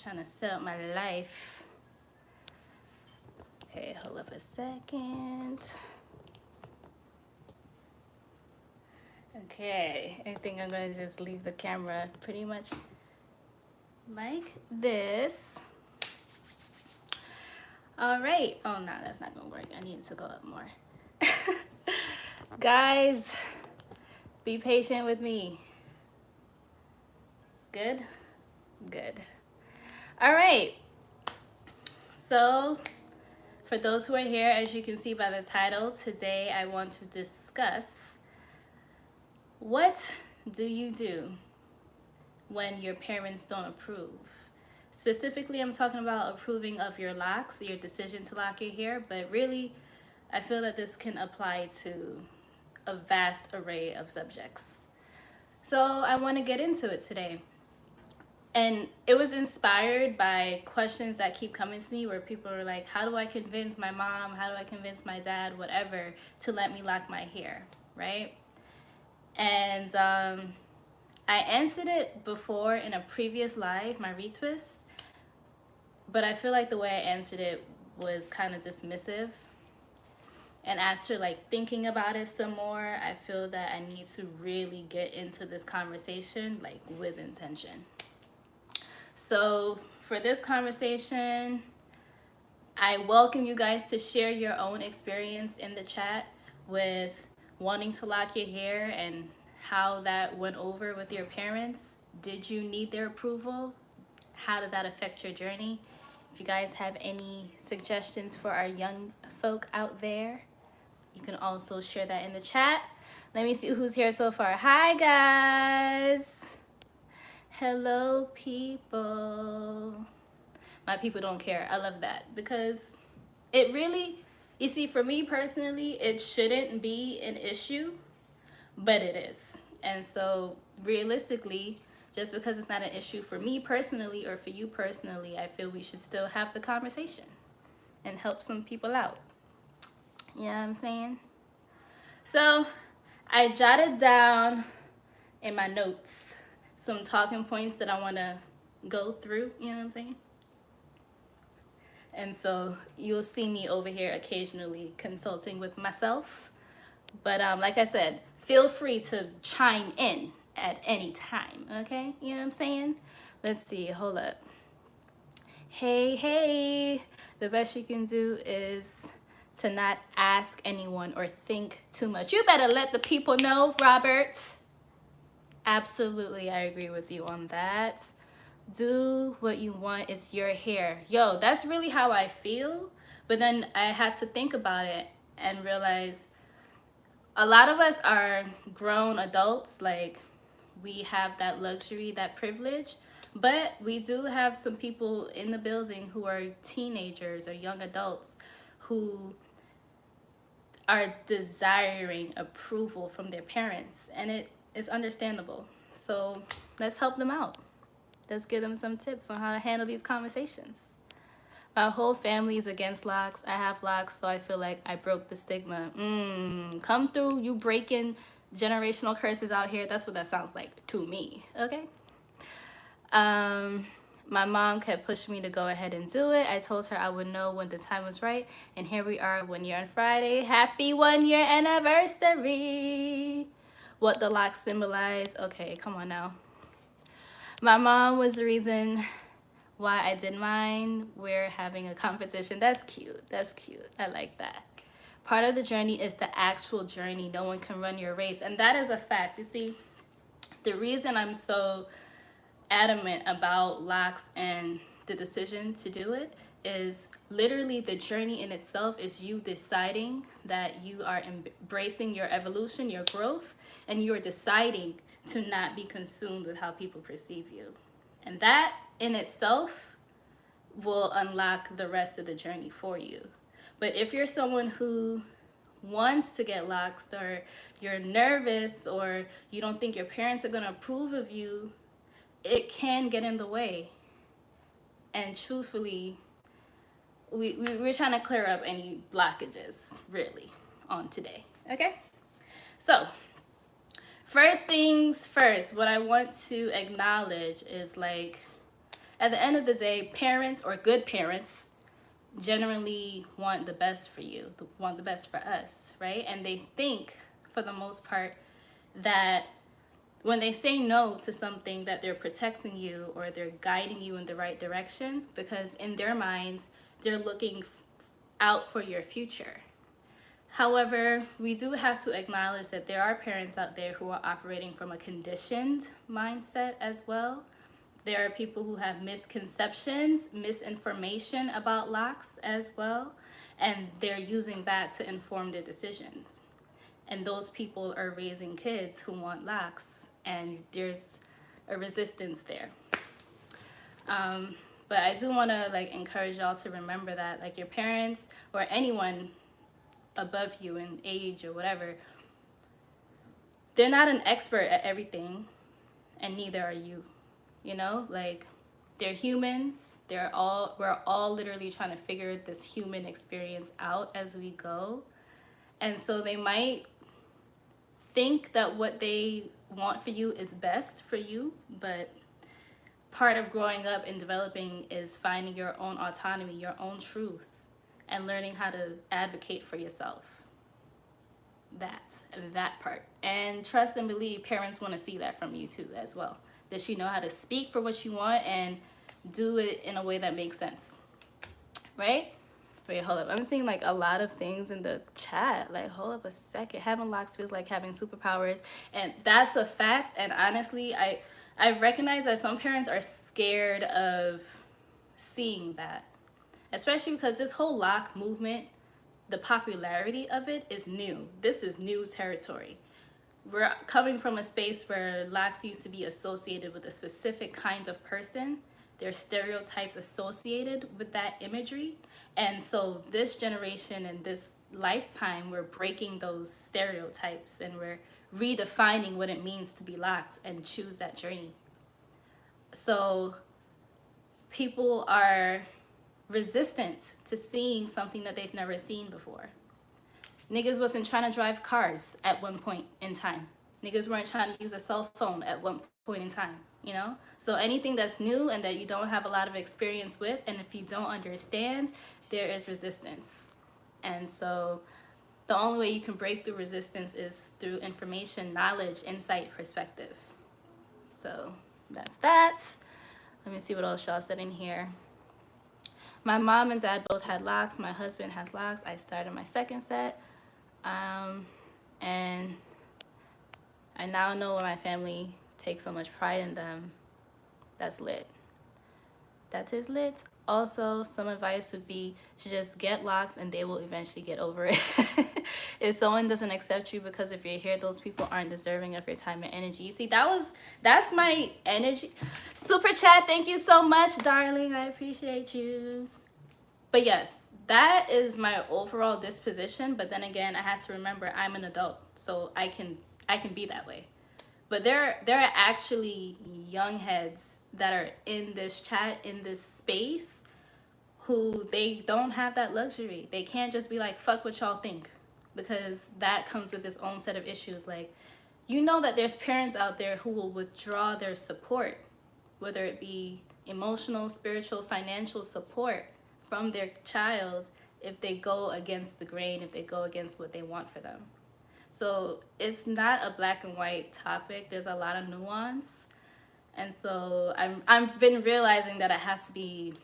Trying to set up my life. Okay, hold up a second. Okay, I think I'm gonna just leave the camera pretty much like this. All right. Oh no, that's not gonna work. I need to go up more. Guys, be patient with me. Good? Good. All right. So, for those who are here, as you can see by the title, today I want to discuss what do you do when your parents don't approve? Specifically, I'm talking about approving of your locks, your decision to lock your hair, but really, I feel that this can apply to a vast array of subjects. So I want to get into it today. And it was inspired by questions that keep coming to me where people are like, how do I convince my mom, how do I convince my dad, whatever, to let me lock my hair, right? And I answered it before in a previous live, my retwist, but I feel like the way I answered it was kind of dismissive. And after like thinking about it some more, I feel that I need to really get into this conversation like with intention. So for this conversation, I welcome you guys to share your own experience in the chat with wanting to lock your hair and how that went over with your parents. Did you need their approval? How did that affect your journey? If you guys have any suggestions for our young folk out there, you can also share that in the chat. Let me see who's here so far. Hi, guys. Hello, people. My people don't care. I love that because it really, you see, for me personally, it shouldn't be an issue, but it is. And so realistically, just because it's not an issue for me personally or for you personally, I feel we should still have the conversation and help some people out. You know what I'm saying? So I jotted down in my notes some talking points that I want to go through, you know what I'm saying? And so you'll see me over here occasionally consulting with myself. But like I said, feel free to chime in at any time, okay? You know what I'm saying? Let's see, hold up. Hey, the best you can do is to not ask anyone or think too much. You better let the people know, Robert. Absolutely, I agree with you on that. Do what you want, it's your hair. Yo, that's really how I feel. But then I had to think about it and realize a lot of us are grown adults, like we have that luxury, that privilege, but we do have some people in the building who are teenagers or young adults who are desiring approval from their parents, and it is understandable. So let's help them out. Let's give them some tips on how to handle these conversations. My whole family is against locks. I have locks, so I feel like I broke the stigma. Come through, you breaking generational curses out here. That's what that sounds like to me, okay? My mom kept pushing me to go ahead and do it. I told her I would know when the time was right, and here we are 1 year on Friday. Happy 1 year anniversary. What the locks symbolize? Okay, come on now. My mom was the reason why I did mine. We're having a competition. That's cute. That's cute. I like that. Part of the journey is the actual journey. No one can run your race. And that is a fact. You see, the reason I'm so adamant about locks and the decision to do it is literally the journey in itself is you deciding that you are embracing your evolution, your growth, and you are deciding to not be consumed with how people perceive you. And that in itself will unlock the rest of the journey for you. But if you're someone who wants to get locks, or you're nervous, or you don't think your parents are going to approve of you, it can get in the way. And truthfully, we're trying to clear up any blockages, really, on today. Okay? So, first things first, what I want to acknowledge is like, at the end of the day, parents or good parents generally want the best for you, want the best for us, right? And they think, for the most part, that when they say no to something, that they're protecting you or they're guiding you in the right direction, because in their minds, they're looking out for your future. However, we do have to acknowledge that there are parents out there who are operating from a conditioned mindset as well. There are people who have misconceptions, misinformation about locks as well, and they're using that to inform their decisions. And those people are raising kids who want locks, and there's a resistance there. But I do want to encourage y'all to remember that your parents or anyone above you in age or whatever, they're not an expert at everything, and neither are you. They're humans. We're all literally trying to figure this human experience out as we go. And so they might think that what they want for you is best for you, but part of growing up and developing is finding your own autonomy, your own truth, and learning how to advocate for yourself. That part. And trust and believe parents want to see that from you too as well. That you know how to speak for what you want and do it in a way that makes sense. Right? Wait, hold up. I'm seeing a lot of things in the chat. Hold up a second. Having locks feels like having superpowers. And that's a fact. And honestly, I recognize that some parents are scared of seeing that. Especially because this whole lock movement, the popularity of it is new. This is new territory. We're coming from a space where locks used to be associated with a specific kind of person. There are stereotypes associated with that imagery. And so this generation and this lifetime, we're breaking those stereotypes and we're redefining what it means to be locked and choose that journey. So people are resistant to seeing something that they've never seen before. Niggas wasn't trying to drive cars at one point in time. Niggas weren't trying to use a cell phone at one point in time, So anything that's new and that you don't have a lot of experience with, and if you don't understand, there is resistance. And so the only way you can break through resistance is through information, knowledge, insight, perspective. So that's that. Let me see what else y'all said in here. My mom and dad both had locks. My husband has locks. I started my second set. And I now know why my family takes so much pride in them. That's lit. That is lit. Also, some advice would be to just get locks and they will eventually get over it. If someone doesn't accept you because of your hair, those people aren't deserving of your time and energy. You see, that's my energy. Super chat, thank you so much, darling. I appreciate you. But yes, that is my overall disposition. But then again, I had to remember I'm an adult, so I can be that way. But there are actually young heads that are in this chat, in this space, who they don't have that luxury. They can't just be like, fuck what y'all think, because that comes with its own set of issues. That there's parents out there who will withdraw their support, whether it be emotional, spiritual, financial support from their child if they go against the grain, if they go against what they want for them. So it's not a black and white topic. There's a lot of nuance. And so I've been realizing that I have to be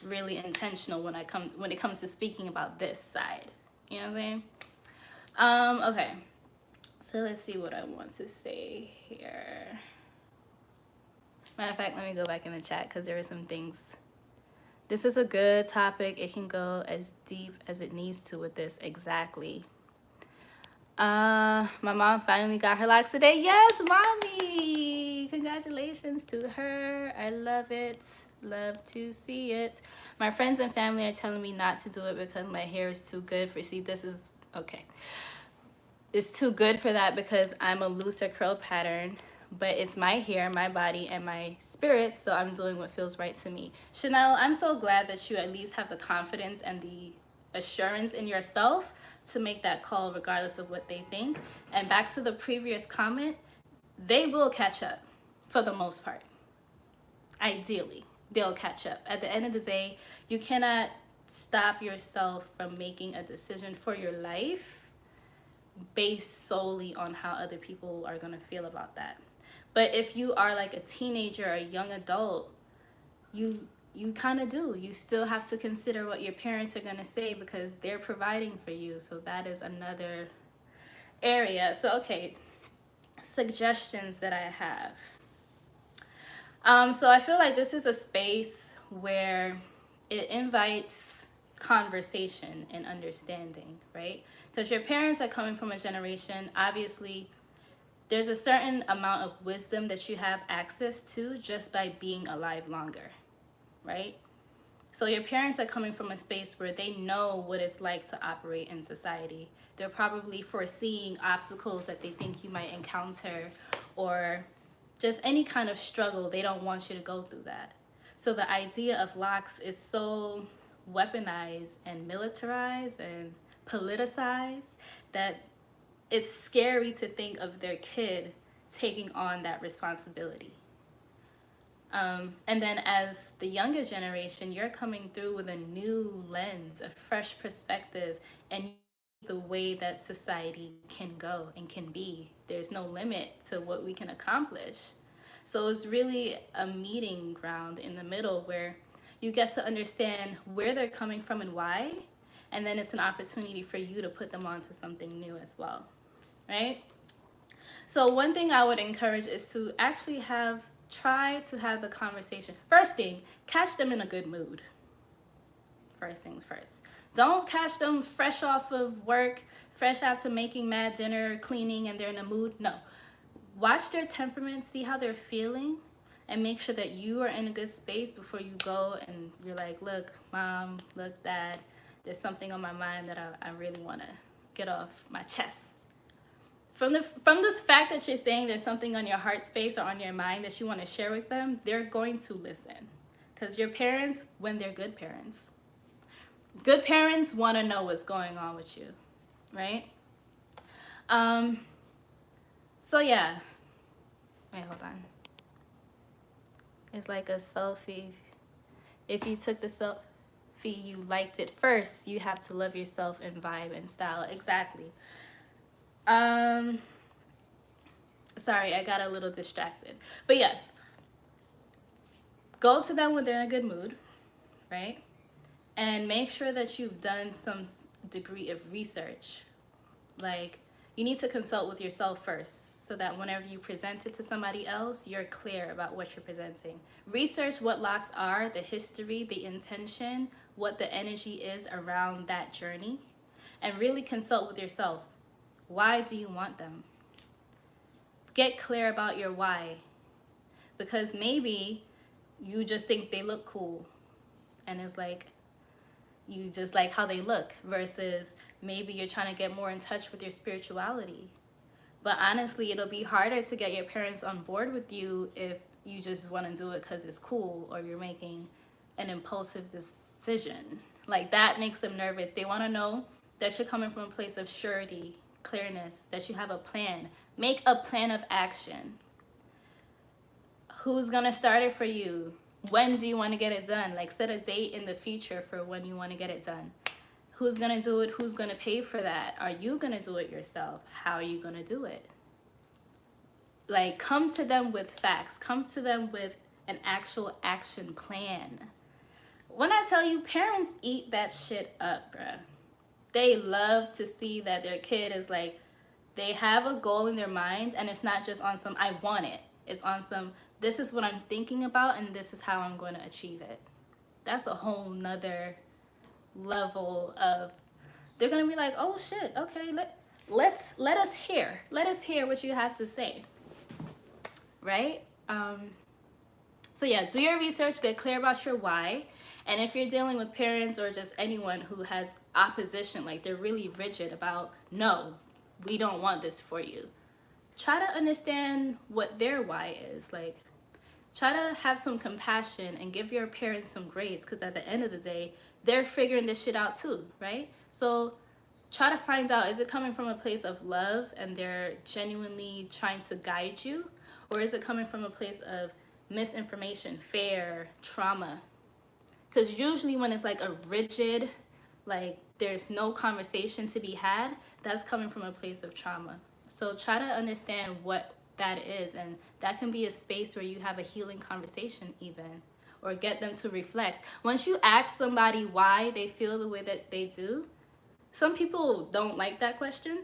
really intentional when it comes to speaking about this side. You know what I'm saying? Okay. So let's see what I want to say here. Matter of fact, let me go back in the chat because there are some things. This is a good topic. It can go as deep as it needs to with this. Exactly. My mom finally got her locks today. Yes, mommy. Congratulations to her. I love it. Love to see it. My friends and family are telling me not to do it because my hair is too good for, see, this is, okay. It's too good for that because I'm a looser curl pattern, but it's my hair, my body, and my spirit, so I'm doing what feels right to me. Chanel, I'm so glad that you at least have the confidence and the assurance in yourself to make that call regardless of what they think. And back to the previous comment, they will catch up for the most part. Ideally, they'll catch up. At the end of the day, you cannot stop yourself from making a decision for your life based solely on how other people are going to feel about that. But if you are like a teenager or a young adult, you kind of do. You still have to consider what your parents are going to say because they're providing for you. So that is another area. So, okay, suggestions that I have. So I feel like this is a space where it invites conversation and understanding, right? Because your parents are coming from a generation, obviously, there's a certain amount of wisdom that you have access to just by being alive longer, right? So your parents are coming from a space where they know what it's like to operate in society. They're probably foreseeing obstacles that they think you might encounter, or just any kind of struggle. They don't want you to go through that. So the idea of locks is so weaponized and militarized and politicized that it's scary to think of their kid taking on that responsibility. And then as the younger generation, you're coming through with a new lens, a fresh perspective, and the way that society can go and can be. There's no limit to what we can accomplish. So it's really a meeting ground in the middle where you get to understand where they're coming from and why, and then it's an opportunity for you to put them onto something new as well, right? So one thing I would encourage is to actually try to have the conversation. First thing, catch them in a good mood. First things first. Don't catch them fresh off of work, fresh after making mad dinner, cleaning, and they're in a mood. No. Watch their temperament, see how they're feeling, and make sure that you are in a good space before you go and you're like, look, mom, look, dad, there's something on my mind that I really want to get off my chest. From this fact that you're saying there's something on your heart space or on your mind that you want to share with them, they're going to listen. Because your parents, when they're good parents want to know what's going on with you, right? So yeah. Wait, hold on. It's like a selfie. If you took the selfie, you liked it first, you have to love yourself and vibe and style. Exactly. Sorry, I got a little distracted. But yes, go to them when they're in a good mood, right? And make sure that you've done some degree of research. Like, you need to consult with yourself first so that whenever you present it to somebody else, you're clear about what you're presenting. Research what locks are, the history, the intention, what the energy is around that journey, and really consult with yourself. Why do you want them? Get clear about your why. Because maybe you just think they look cool and it's like you just like how they look, versus maybe you're trying to get more in touch with your spirituality. But honestly, it'll be harder to get your parents on board with you if you just want to do it because it's cool, or you're making an impulsive decision. Like, that makes them nervous. They want to know that you're coming from a place of surety, clearness, that you have a plan. Make a plan of action. Who's gonna start it for you? When do you want to get it done? Like, set a date in the future for when you want to get it done. Who's gonna do it? Who's gonna pay for that? Are you gonna do it yourself? How are you gonna do it? Like, come to them with facts. Come to them with an actual action plan. When I tell you, parents eat that shit up, bruh. They love to see that their kid is like, they have a goal in their mind, and it's not just on some, I want it. It's on some, this is what I'm thinking about, and this is how I'm going to achieve it. That's a whole nother level of, they're going to be like, oh shit, okay, let us hear what you have to say, right? So yeah, do your research, get clear about your why. And if you're dealing with parents or just anyone who has opposition, like they're really rigid about, no, we don't want this for you, try to understand what their why is. Like, try to have some compassion and give your parents some grace, because at the end of the day, they're figuring this shit out too, right? So try to find out, is it coming from a place of love and they're genuinely trying to guide you? Or is it coming from a place of misinformation, fear, trauma. Because usually when it's like a rigid, like there's no conversation to be had, that's coming from a place of trauma. So try to understand what that is, and that can be a space where you have a healing conversation even, or get them to reflect. Once you ask somebody why they feel the way that they do, some people don't like that question,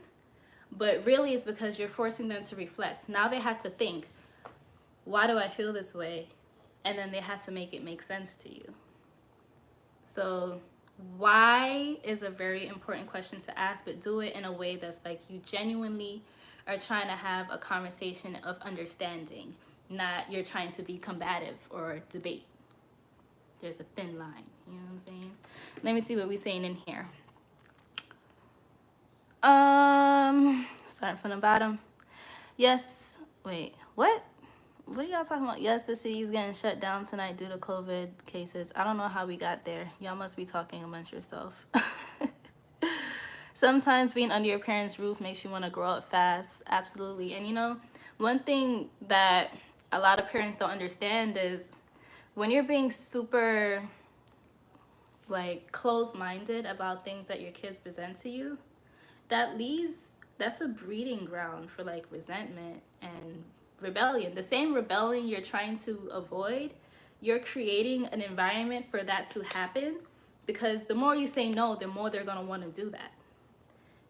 but really it's because you're forcing them to reflect. Now they have to think, why do I feel this way? And then they have to make it make sense to you. So why is a very important question to ask, but do it in a way that's like you genuinely are trying to have a conversation of understanding, not you're trying to be combative or debate. There's a thin line, you know what I'm saying? Let me see what we're saying in here. Starting from the bottom. Yes, wait, what? What are y'all talking about? Yes, the city is getting shut down tonight due to COVID cases. I don't know how we got there. Y'all must be talking amongst yourself. Sometimes being under your parents' roof makes you want to grow up fast. Absolutely. And you know, one thing that a lot of parents don't understand is when you're being super like closed-minded about things that your kids present to you, that's a breeding ground for like resentment and rebellion. The same rebellion you're trying to avoid, you're creating an environment for that to happen, because the more you say no, the more they're going to want to do that.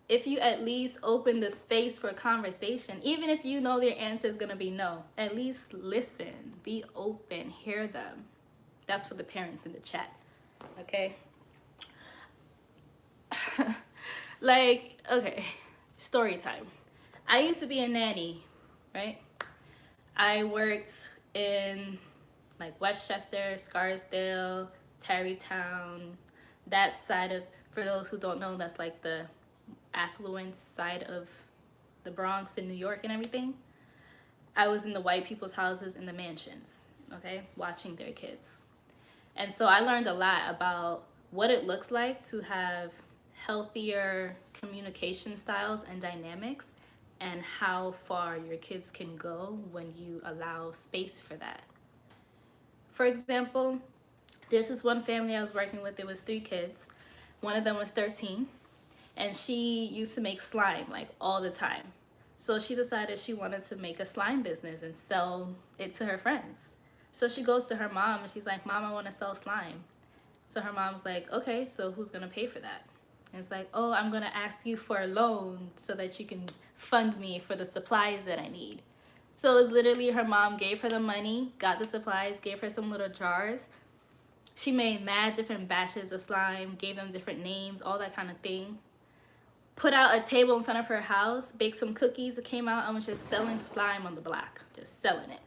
If you at least open the space for conversation, even if you know their answer is going to be no, at least listen, be open, hear them. That's for the parents in the chat, okay? Like, okay, story time. I used to be a nanny, right? I worked in like Westchester, Scarsdale, Tarrytown, that side of, for those who don't know, that's like the affluent side of the Bronx in New York and everything. I was in the white people's houses in the mansions, okay, watching their kids. And so I learned a lot about what it looks like to have healthier communication styles and dynamics, and how far your kids can go when you allow space for that. For example, there's this one family I was working with. There was 3 kids. One of them was 13, and she used to make slime like all the time. So she decided she wanted to make a slime business and sell it to her friends. So she goes to her mom and she's like, Mom, I want to sell slime. So her mom's like, okay, so who's going to pay for that? And it's like, oh, I'm going to ask you for a loan so that you can fund me for the supplies that I need. So it was literally her mom gave her the money, got the supplies, gave her some little jars. She made mad different batches of slime, gave them different names, all that kind of thing. Put out a table in front of her house, baked some cookies, came out and was just selling slime on the block, just selling it.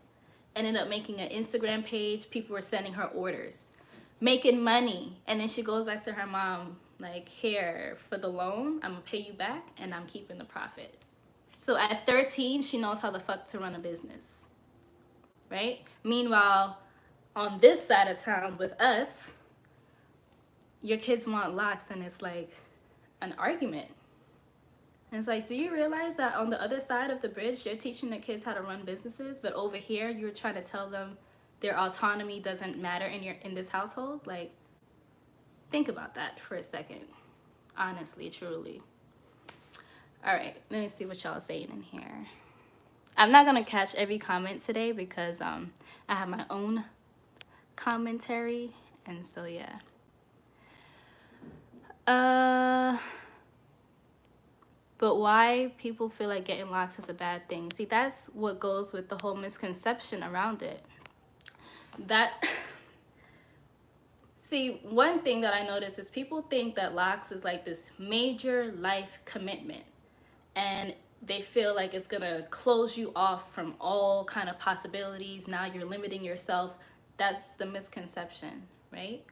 Ended up making an Instagram page. People were sending her orders, making money. And then she goes back to her mom, like, here, for the loan, I'm gonna pay you back and I'm keeping the profit. So at 13, she knows how the fuck to run a business, right? Meanwhile, on this side of town with us, your kids want locks and it's like an argument. And it's like, do you realize that on the other side of the bridge, you're teaching the kids how to run businesses, but over here, you're trying to tell them their autonomy doesn't matter in this household? Like, think about that for a second. Honestly, truly. All right, let me see what y'all are saying in here. I'm not gonna catch every comment today because I have my own commentary, and so yeah. But why people feel like getting locks is a bad thing? See, that's what goes with the whole misconception around it. See, one thing that I notice is people think that locks is like this major life commitment, and they feel like it's gonna close you off from all kind of possibilities. Now you're limiting yourself. That's the misconception, right?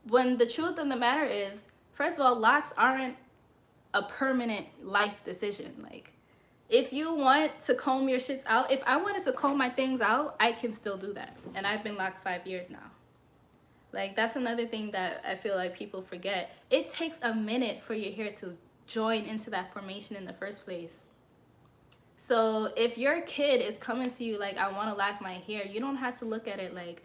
When the truth of the matter is, first of all, locks aren't a permanent life decision. Like, if you want to comb your shits out, if I wanted to comb my things out, I can still do that. And I've been locked 5 years now. Like, that's another thing that I feel like people forget. It takes a minute for your hair to join into that formation in the first place. So if your kid is coming to you like, I want to lock my hair, you don't have to look at it like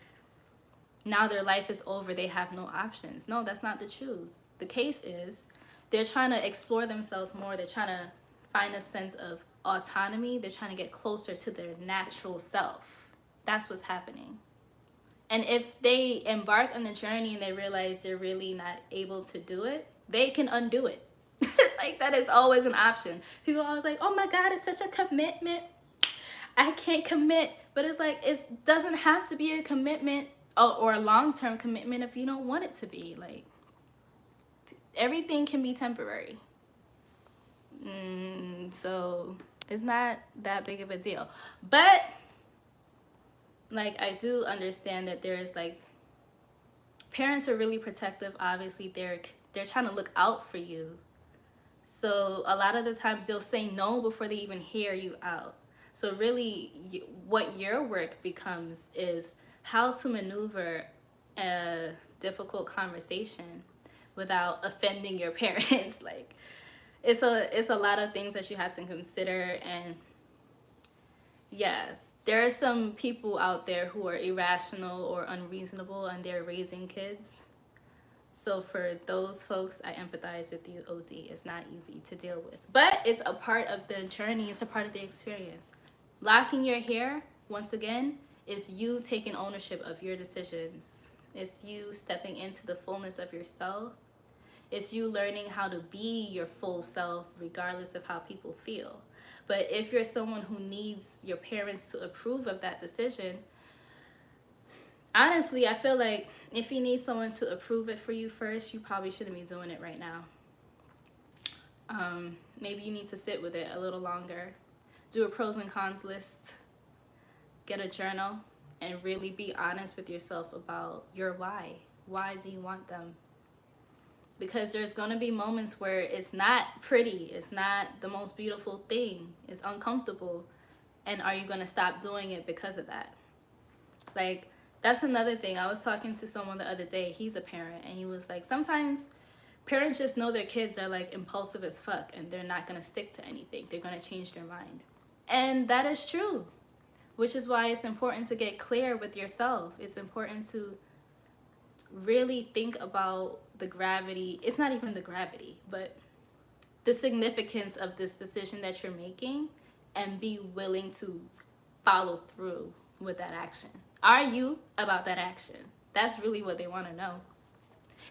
now their life is over, they have no options. No, that's not the truth. The case is they're trying to explore themselves more. They're trying to find a sense of autonomy. They're trying to get closer to their natural self. That's what's happening. And if they embark on the journey and they realize they're really not able to do it, they can undo it. Like, that is always an option. People are always like, oh my God, it's such a commitment. I can't commit. But it's like, it doesn't have to be a commitment or a long-term commitment if you don't want it to be. Like, everything can be temporary. So it's not that big of a deal. But like, I do understand that there's like, parents are really protective. Obviously, they're trying to look out for you. So a lot of the times they'll say no before they even hear you out. So really, what your work becomes is how to maneuver a difficult conversation without offending your parents. Like, it's a lot of things that you have to consider. And yeah, there are some people out there who are irrational or unreasonable and they're raising kids. So for those folks, I empathize with you, OD. It's not easy to deal with. But it's a part of the journey. It's a part of the experience. Locking your hair, once again, is you taking ownership of your decisions. It's you stepping into the fullness of yourself. It's you learning how to be your full self regardless of how people feel. But if you're someone who needs your parents to approve of that decision, honestly, I feel like if you need someone to approve it for you first, you probably shouldn't be doing it right now. Maybe you need to sit with it a little longer. Do a pros and cons list. Get a journal and really be honest with yourself about your why. Why do you want them? Because there's going to be moments where it's not pretty. It's not the most beautiful thing. It's uncomfortable. And are you going to stop doing it because of that? Like, that's another thing. I was talking to someone the other day. He's a parent. And he was like, sometimes parents just know their kids are like impulsive as fuck. And they're not going to stick to anything. They're going to change their mind. And that is true. Which is why it's important to get clear with yourself. It's important to really think about the gravity. It's not even the gravity, but the significance of this decision that you're making and be willing to follow through with that action. Are you about that action? That's really what they want to know.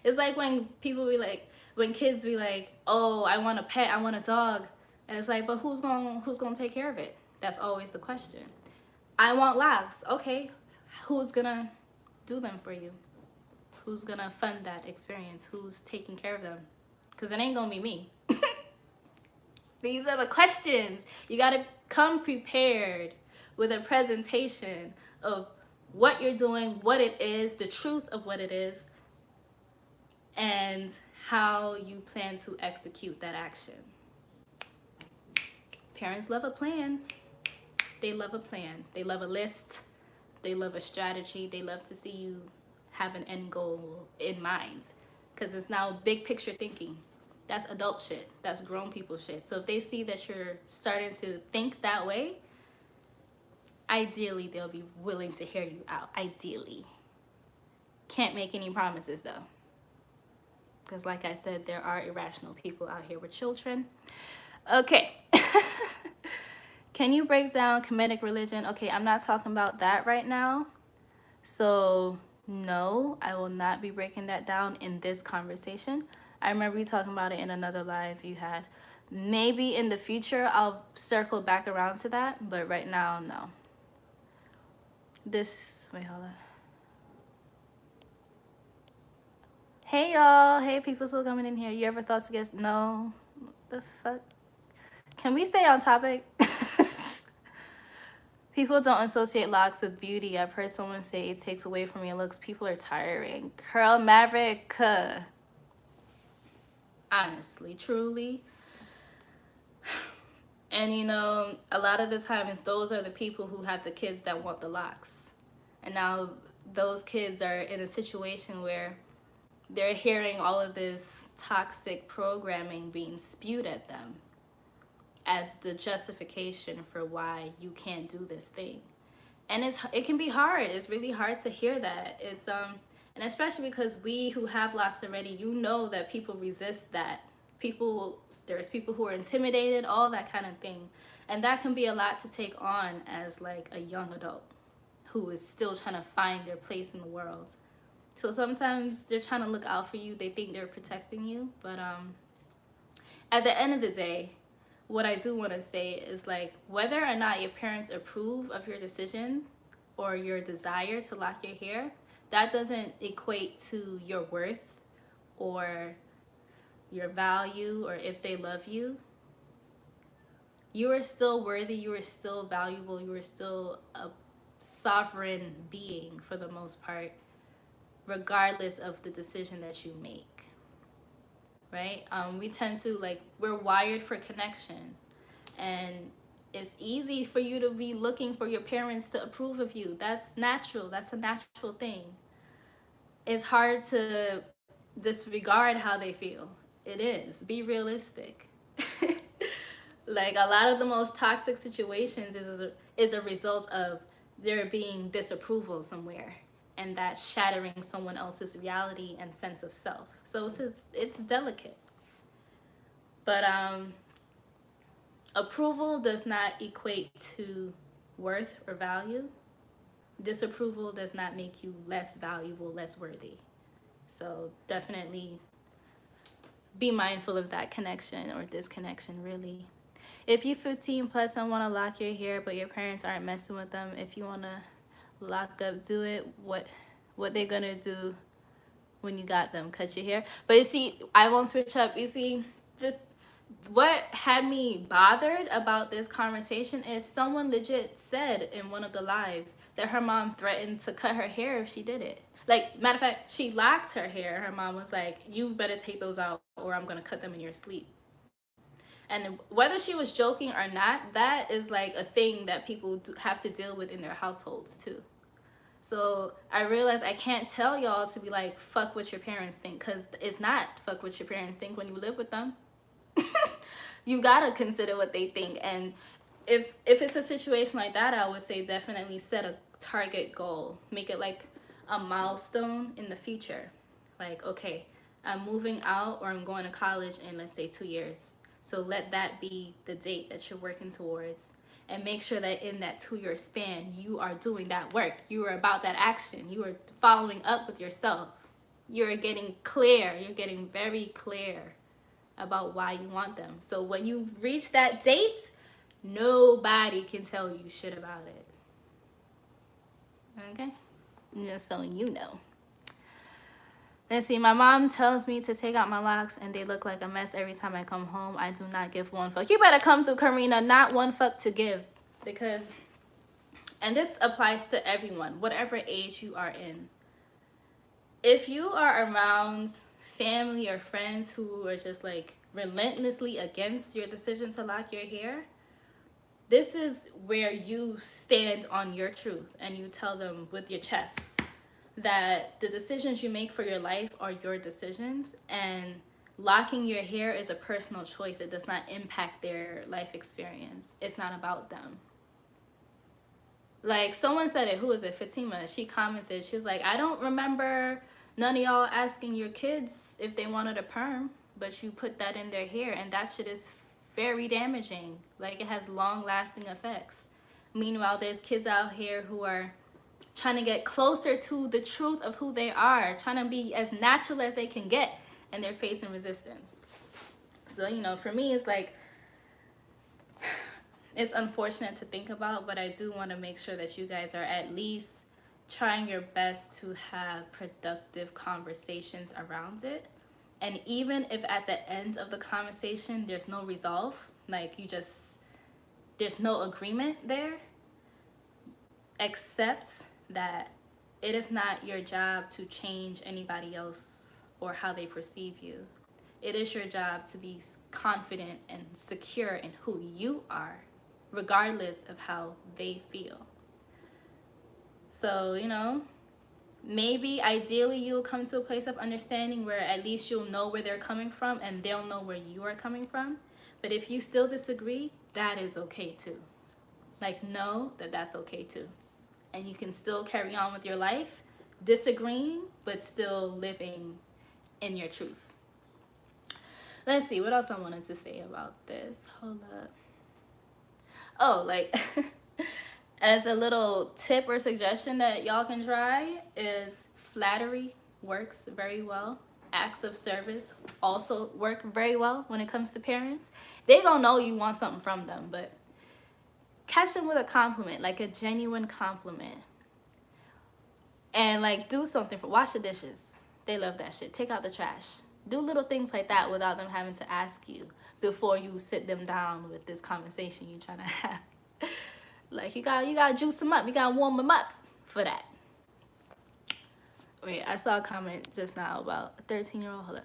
It's like when people be like, when kids be like, oh, I want a pet, I want a dog. And it's like, but who's gonna take care of it? That's always the question. I want locks. Okay, who's gonna do them for you? Who's gonna fund that experience? Who's taking care of them? Because it ain't gonna be me. These are the questions. You gotta come prepared with a presentation of what you're doing, what it is, the truth of what it is, and how you plan to execute that action. Parents love a plan. They love a plan. They love a list. They love a strategy. They love to see you have an end goal in mind, because it's now big picture thinking. That's adult shit. That's grown people shit. So if they see that you're starting to think that way, ideally they'll be willing to hear you out. Ideally. Can't make any promises though, because like I said, there are irrational people out here with children. Okay. Can you break down Kemetic religion? Okay, I'm not talking about that right now. So no, I will not be breaking that down in this conversation. I remember you talking about it in another live you had. Maybe in the future I'll circle back around to that, but right now, no. Wait, hold on. Hey y'all, hey people still coming in here. You ever thought to guess? No. What the fuck? Can we stay on topic? People don't associate locks with beauty. I've heard someone say it takes away from your looks. People are tiring. Curl Maverick. Honestly, truly. And you know, a lot of the times those are the people who have the kids that want the locks. And now those kids are in a situation where they're hearing all of this toxic programming being spewed at them. as the justification for why you can't do this thing. And it can be hard. It's really hard to hear that. And especially because we who have locks already, you know that people resist that. There's people who are intimidated, all that kind of thing. And that can be a lot to take on as like a young adult who is still trying to find their place in the world. So sometimes they're trying to look out for you. They think they're protecting you. But at the end of the day, what I do want to say is like, whether or not your parents approve of your decision or your desire to lock your hair, that doesn't equate to your worth or your value or if they love you. You are still worthy, you are still valuable, you are still a sovereign being for the most part, regardless of the decision that you make, right? We tend to, like, we're wired for connection, and it's easy for you to be looking for your parents to approve of you. That's natural, that's a natural thing. It's hard to disregard how they feel. It is. Be realistic. Like, a lot of the most toxic situations is a result of there being disapproval somewhere, and that shattering someone else's reality and sense of self. So it's delicate. But approval does not equate to worth or value. Disapproval does not make you less valuable, less worthy. So definitely be mindful of that connection or disconnection, really. If you're 15 plus and want to lock your hair, but your parents aren't messing with them, if you want to lock up, do it. What they're going to do when you got them, cut your hair. But you see, I won't switch up. You see, what had me bothered about this conversation is someone legit said in one of the lives that her mom threatened to cut her hair if she did it. Like, matter of fact, she locked her hair. Her mom was like, you better take those out or I'm going to cut them in your sleep. And whether she was joking or not, that is like a thing that people have to deal with in their households too. So I realized I can't tell y'all to be like, fuck what your parents think, because it's not fuck what your parents think when you live with them. You gotta consider what they think. And if it's a situation like that, I would say definitely set a target goal. Make it like a milestone in the future. Like, okay, I'm moving out or I'm going to college in, let's say, 2 years. So let that be the date that you're working towards. And make sure that in that 2-year span, you are doing that work. You are about that action. You are following up with yourself. You're getting clear. You're getting very clear about why you want them. So when you reach that date, nobody can tell you shit about it. Okay? Just so you know. Let's see, my mom tells me to take out my locks and they look like a mess every time I come home. I do not give one fuck. You better come through, Karina. Not one fuck to give. Because, and this applies to everyone, whatever age you are in. If you are around family or friends who are just like relentlessly against your decision to lock your hair, this is where you stand on your truth and you tell them with your chest that the decisions you make for your life are your decisions, and locking your hair is a personal choice. It does not impact their life experience. It's not about them. Like, someone said it, who was it, Fatima? She commented, she was like, I don't remember none of y'all asking your kids if they wanted a perm, but you put that in their hair, and that shit is very damaging. Like, it has long-lasting effects. Meanwhile, there's kids out here who are trying to get closer to the truth of who they are, trying to be as natural as they can get, and they're facing resistance. So, you know, for me, it's like, it's unfortunate to think about, but I do want to make sure that you guys are at least trying your best to have productive conversations around it. And even if at the end of the conversation there's no resolve, like there's no agreement there, accept that it is not your job to change anybody else or how they perceive you. It is your job to be confident and secure in who you are, regardless of how they feel. So, you know, maybe ideally you'll come to a place of understanding where at least you'll know where they're coming from and they'll know where you are coming from. But if you still disagree, that is okay too. Like, know that that's okay too. And you can still carry on with your life, disagreeing, but still living in your truth. Let's see, what else I wanted to say about this. Hold up. Oh, like, as a little tip or suggestion that y'all can try is flattery works very well. Acts of service also work very well when it comes to parents. They gonna know you want something from them, but catch them with a compliment, like a genuine compliment. And like, do something for, wash the dishes. They love that shit. Take out the trash. Do little things like that without them having to ask you before you sit them down with this conversation you're trying to have. Like, you gotta juice them up. You gotta warm them up for that. Wait, I saw a comment just now about a 13-year-old. Hold up.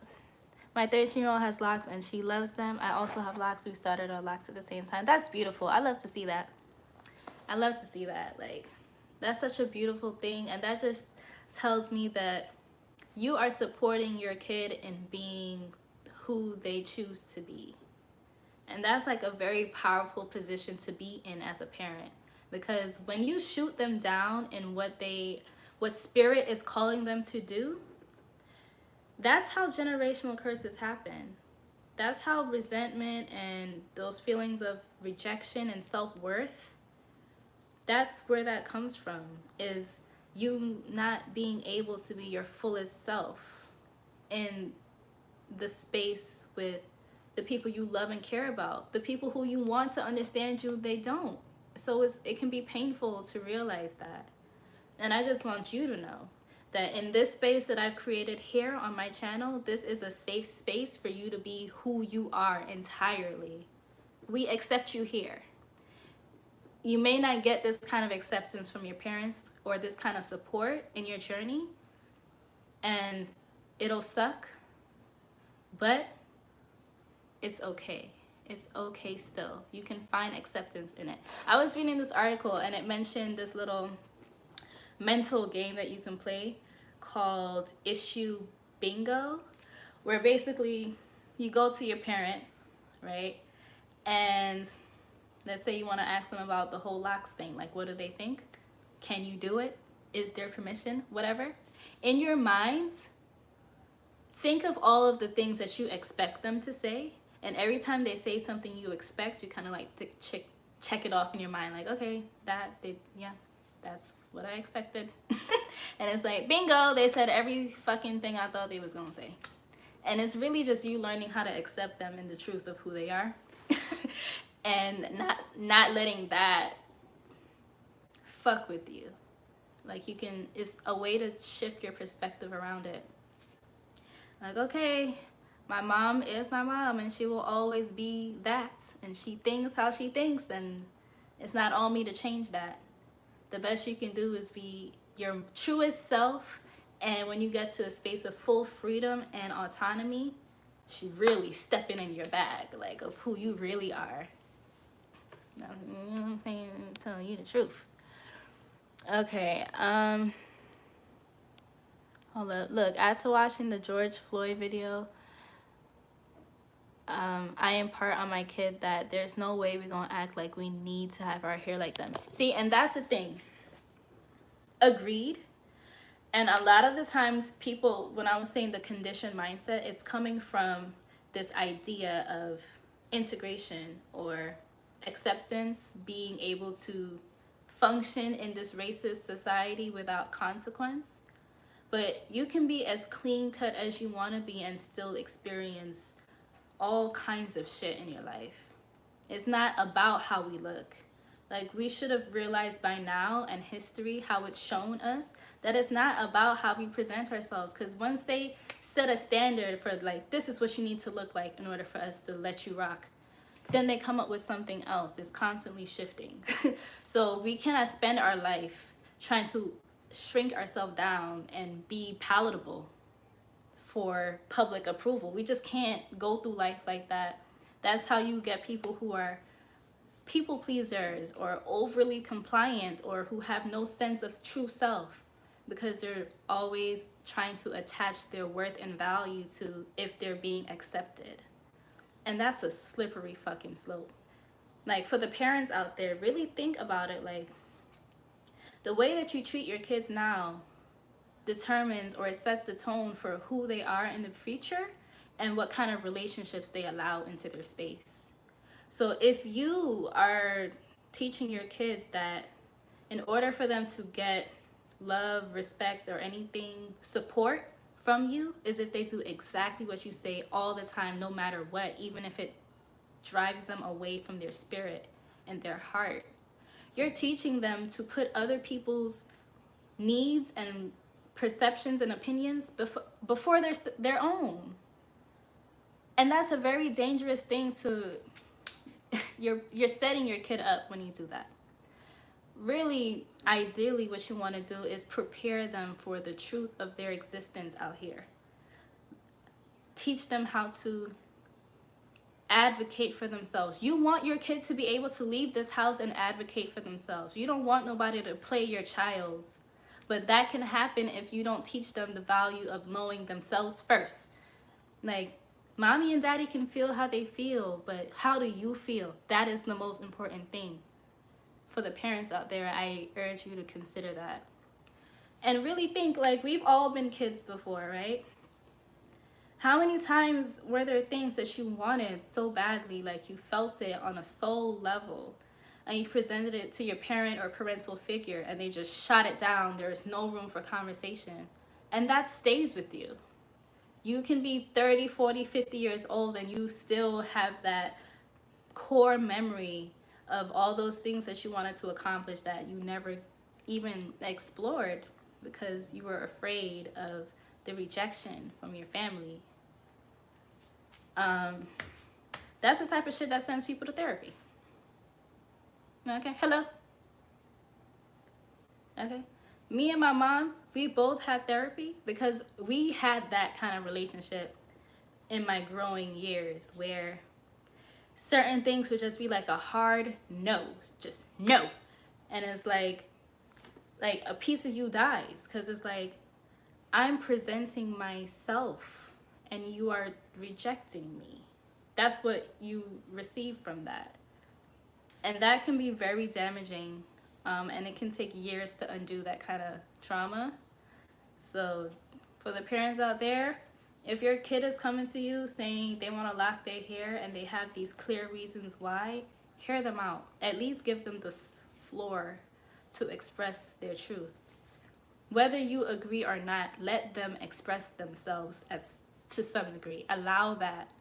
My 13-year-old has locks and she loves them. I also have locks. We started our locks at the same time. That's beautiful. I love to see that. I love to see that. Like, that's such a beautiful thing. And that just tells me that you are supporting your kid in being who they choose to be. And that's like a very powerful position to be in as a parent. Because when you shoot them down in what spirit is calling them to do, that's how generational curses happen. That's how resentment and those feelings of rejection and self-worth, that's where that comes from, is you not being able to be your fullest self in the space with the people you love and care about. The people who you want to understand you, they don't. So it can be painful to realize that. And I just want you to know that in this space that I've created here on my channel, this is a safe space for you to be who you are entirely. We accept you here. You may not get this kind of acceptance from your parents or this kind of support in your journey, and it'll suck, but it's okay. It's okay still. You can find acceptance in it. I was reading this article and it mentioned this little mental game that you can play called issue bingo, where basically you go to your parent, right? And let's say you want to ask them about the whole locks thing. Like, what do they think? Can you do it? Is there permission? Whatever. In your mind, think of all of the things that you expect them to say. And every time they say something you expect, you kind of like to check it off in your mind. Like, okay, that's what I expected. And it's like, bingo, they said every fucking thing I thought they was gonna say. And it's really just you learning how to accept them in the truth of who they are. And not letting that fuck with you. Like, it's a way to shift your perspective around it. Like, okay, my mom is my mom and she will always be that. And she thinks how she thinks, and it's not on me to change that. The best you can do is be your truest self. And when you get to a space of full freedom and autonomy, she's really stepping in your bag, like, of who you really are. You know what I'm saying? I'm telling you the truth. Okay, hold up. Look, after watching the George Floyd video, I impart on my kid that there's no way we're gonna act like we need to have our hair like them. See, and that's the thing. Agreed. And a lot of the times people, when I was saying the conditioned mindset, it's coming from this idea of integration or acceptance, being able to function in this racist society without consequence. But you can be as clean cut as you want to be and still experience all kinds of shit in your life. It's not about how we look. Like, we should have realized by now, and history, how it's shown us, that it's not about how we present ourselves. Because once they set a standard for, like, this is what you need to look like in order for us to let you rock, then they come up with something else. It's constantly shifting. So we cannot spend our life trying to shrink ourselves down and be palatable for public approval. We just can't go through life like that. That's how you get people who are people pleasers or overly compliant, or who have no sense of true self, because they're always trying to attach their worth and value to if they're being accepted. And that's a slippery fucking slope. Like, for the parents out there, really think about it. Like, the way that you treat your kids now determines or it sets the tone for who they are in the future and what kind of relationships they allow into their space. So if you are teaching your kids that in order for them to get love, respect, or anything, support from you, is if they do exactly what you say all the time, no matter what, even if it drives them away from their spirit and their heart. You're teaching them to put other people's needs and perceptions and opinions before their own. And that's a very dangerous thing to you're setting your kid up when you do that. Really, ideally, what you want to do is prepare them for the truth of their existence out here. Teach them how to advocate for themselves. You want your kid to be able to leave this house and advocate for themselves. You don't want nobody to play your child. But that can happen if you don't teach them the value of knowing themselves first. Like, mommy and daddy can feel how they feel, but how do you feel? That is the most important thing. For the parents out there, I urge you to consider that. And really think, like, we've all been kids before, right? How many times were there things that you wanted so badly, like you felt it on a soul level, and you presented it to your parent or parental figure, and they just shot it down? There's no room for conversation. And that stays with you. You can be 30, 40, 50 years old, and you still have that core memory of all those things that you wanted to accomplish that you never even explored because you were afraid of the rejection from your family. That's the type of shit that sends people to therapy. Okay, hello? Okay. Me and my mom, we both had therapy because we had that kind of relationship in my growing years where certain things would just be like a hard no, just no. And it's like a piece of you dies because it's like, I'm presenting myself and you are rejecting me. That's what you receive from that. And that can be very damaging. And it can take years to undo that kind of trauma. So for the parents out there, if your kid is coming to you saying they want to lock their hair and they have these clear reasons why, hear them out. At least give them the floor to express their truth. Whether you agree or not, let them express themselves to some degree. Allow that.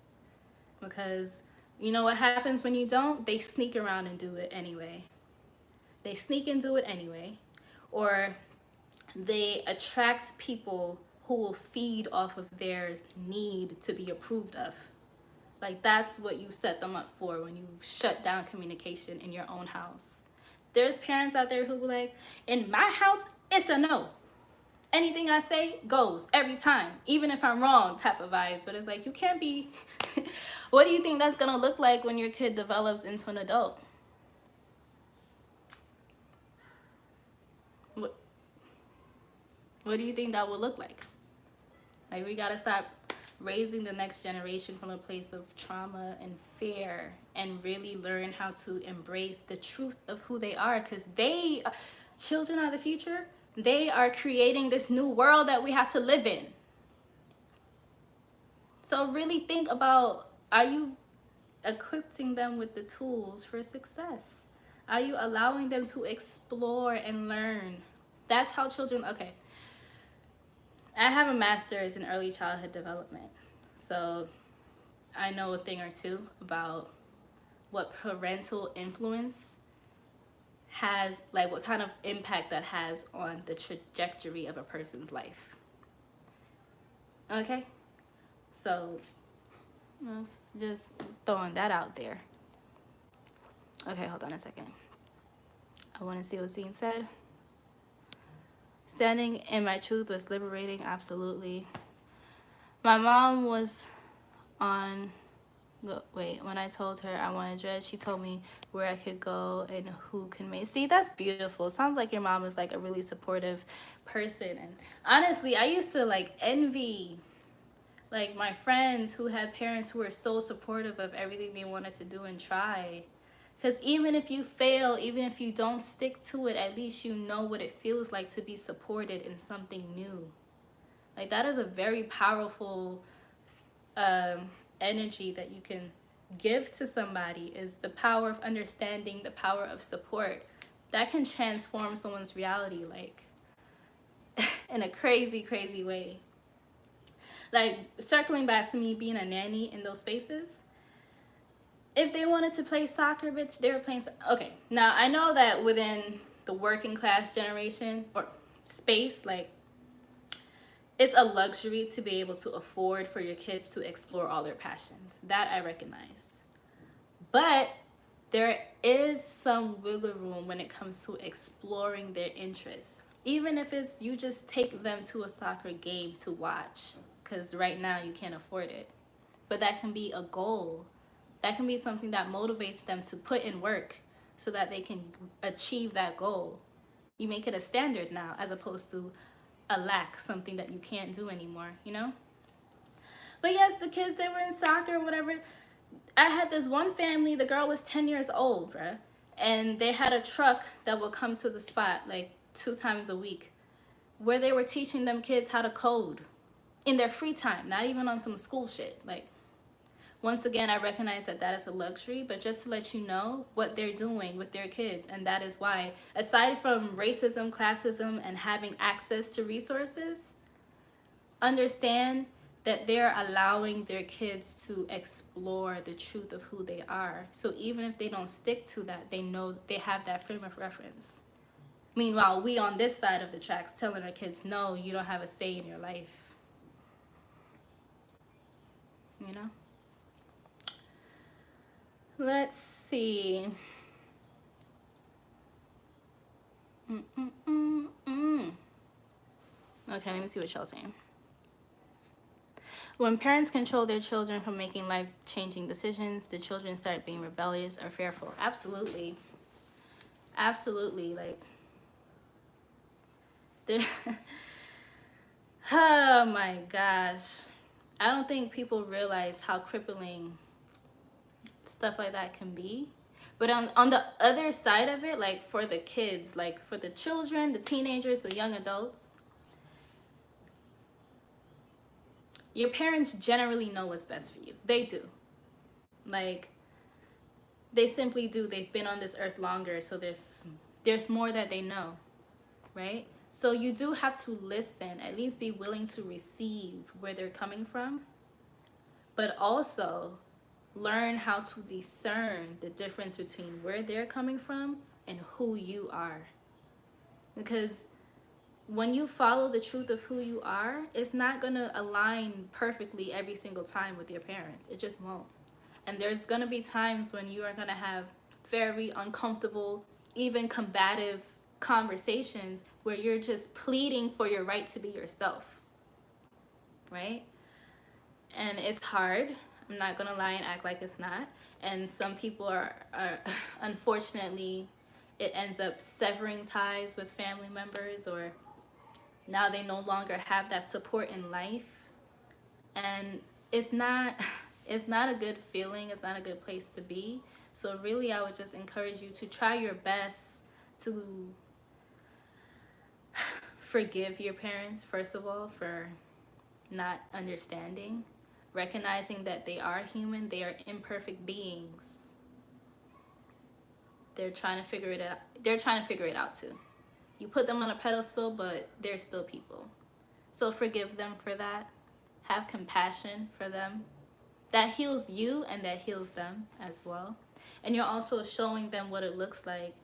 Because you know what happens when you don't? They sneak around and do it anyway. They sneak and do it anyway. Or they attract people who will feed off of their need to be approved of. Like, that's what you set them up for when you shut down communication in your own house. There's parents out there who be like, in my house, it's a no. Anything I say goes every time, even if I'm wrong type of vibes. But it's like, you can't be... What do you think that's going to look like when your kid develops into an adult? What do you think that will look like? Like, we got to stop raising the next generation from a place of trauma and fear and really learn how to embrace the truth of who they are, because children are the future. They are creating this new world that we have to live in. So really think about, are you equipping them with the tools for success? Are you allowing them to explore and learn? That's how children, okay. I have a master's in early childhood development. So I know a thing or two about what parental influence has, like what kind of impact that has on the trajectory of a person's life. Okay? So, just throwing that out there. Okay, hold on a second. I want to see what's being said. Standing in my truth was liberating, absolutely. My mom was on, when I told her I wanted dread, she told me where I could go and who can make. See, that's beautiful. Sounds like your mom is like a really supportive person. And honestly, I used to like envy Like my friends who had parents who were so supportive of everything they wanted to do and try. Because even if you fail, even if you don't stick to it, at least you know what it feels like to be supported in something new. Like that is a very powerful energy that you can give to somebody, is the power of understanding, the power of support. That can transform someone's reality, like in a crazy, crazy way. Like circling back to me being a nanny in those spaces, if they wanted to play soccer, bitch, they were playing. Okay, now I know that within the working class generation or space, like it's a luxury to be able to afford for your kids to explore all their passions. That I recognize. But there is some wiggle room when it comes to exploring their interests. Even if it's you just take them to a soccer game to watch, because right now you can't afford it. But that can be a goal. That can be something that motivates them to put in work so that they can achieve that goal. You make it a standard now as opposed to a lack, something that you can't do anymore, you know? But yes, the kids that were in soccer or whatever, I had this one family, the girl was 10 years old, bruh. And they had a truck that would come to the spot like 2 times a week where they were teaching them kids how to code in their free time, not even on some school shit. Like, once again, I recognize that that is a luxury, but just to let you know what they're doing with their kids. And that is why, aside from racism, classism, and having access to resources, understand that they're allowing their kids to explore the truth of who they are. So even if they don't stick to that, they know they have that frame of reference. Meanwhile, we on this side of the tracks telling our kids, no, you don't have a say in your life. You know? Let's see. Okay, let me see what y'all saying. When parents control their children from making life-changing decisions, the children start being rebellious or fearful. Absolutely. Absolutely. Like, oh my gosh. I don't think people realize how crippling stuff like that can be. But on the other side of it, like for the kids, like for the children, the teenagers, the young adults, your parents generally know what's best for you. They do. Like, they simply do. They've been on this earth longer, so there's more that they know, right? So you do have to listen, at least be willing to receive where they're coming from, but also learn how to discern the difference between where they're coming from and who you are. Because when you follow the truth of who you are, it's not going to align perfectly every single time with your parents. It just won't. And there's going to be times when you are going to have very uncomfortable, even combative conversations where you're just pleading for your right to be yourself, right? And it's hard. I'm not going to lie and act like it's not. And some people are unfortunately, it ends up severing ties with family members, or now they no longer have that support in life. And it's not a good feeling. It's not a good place to be. So really, I would just encourage you to try your best to forgive your parents, first of all, for not understanding, recognizing that they are human, they are imperfect beings. They're trying to figure it out. They're trying to figure it out too. You put them on a pedestal, but they're still people. So forgive them for that. Have compassion for them. That heals you and that heals them as well. And you're also showing them what it looks like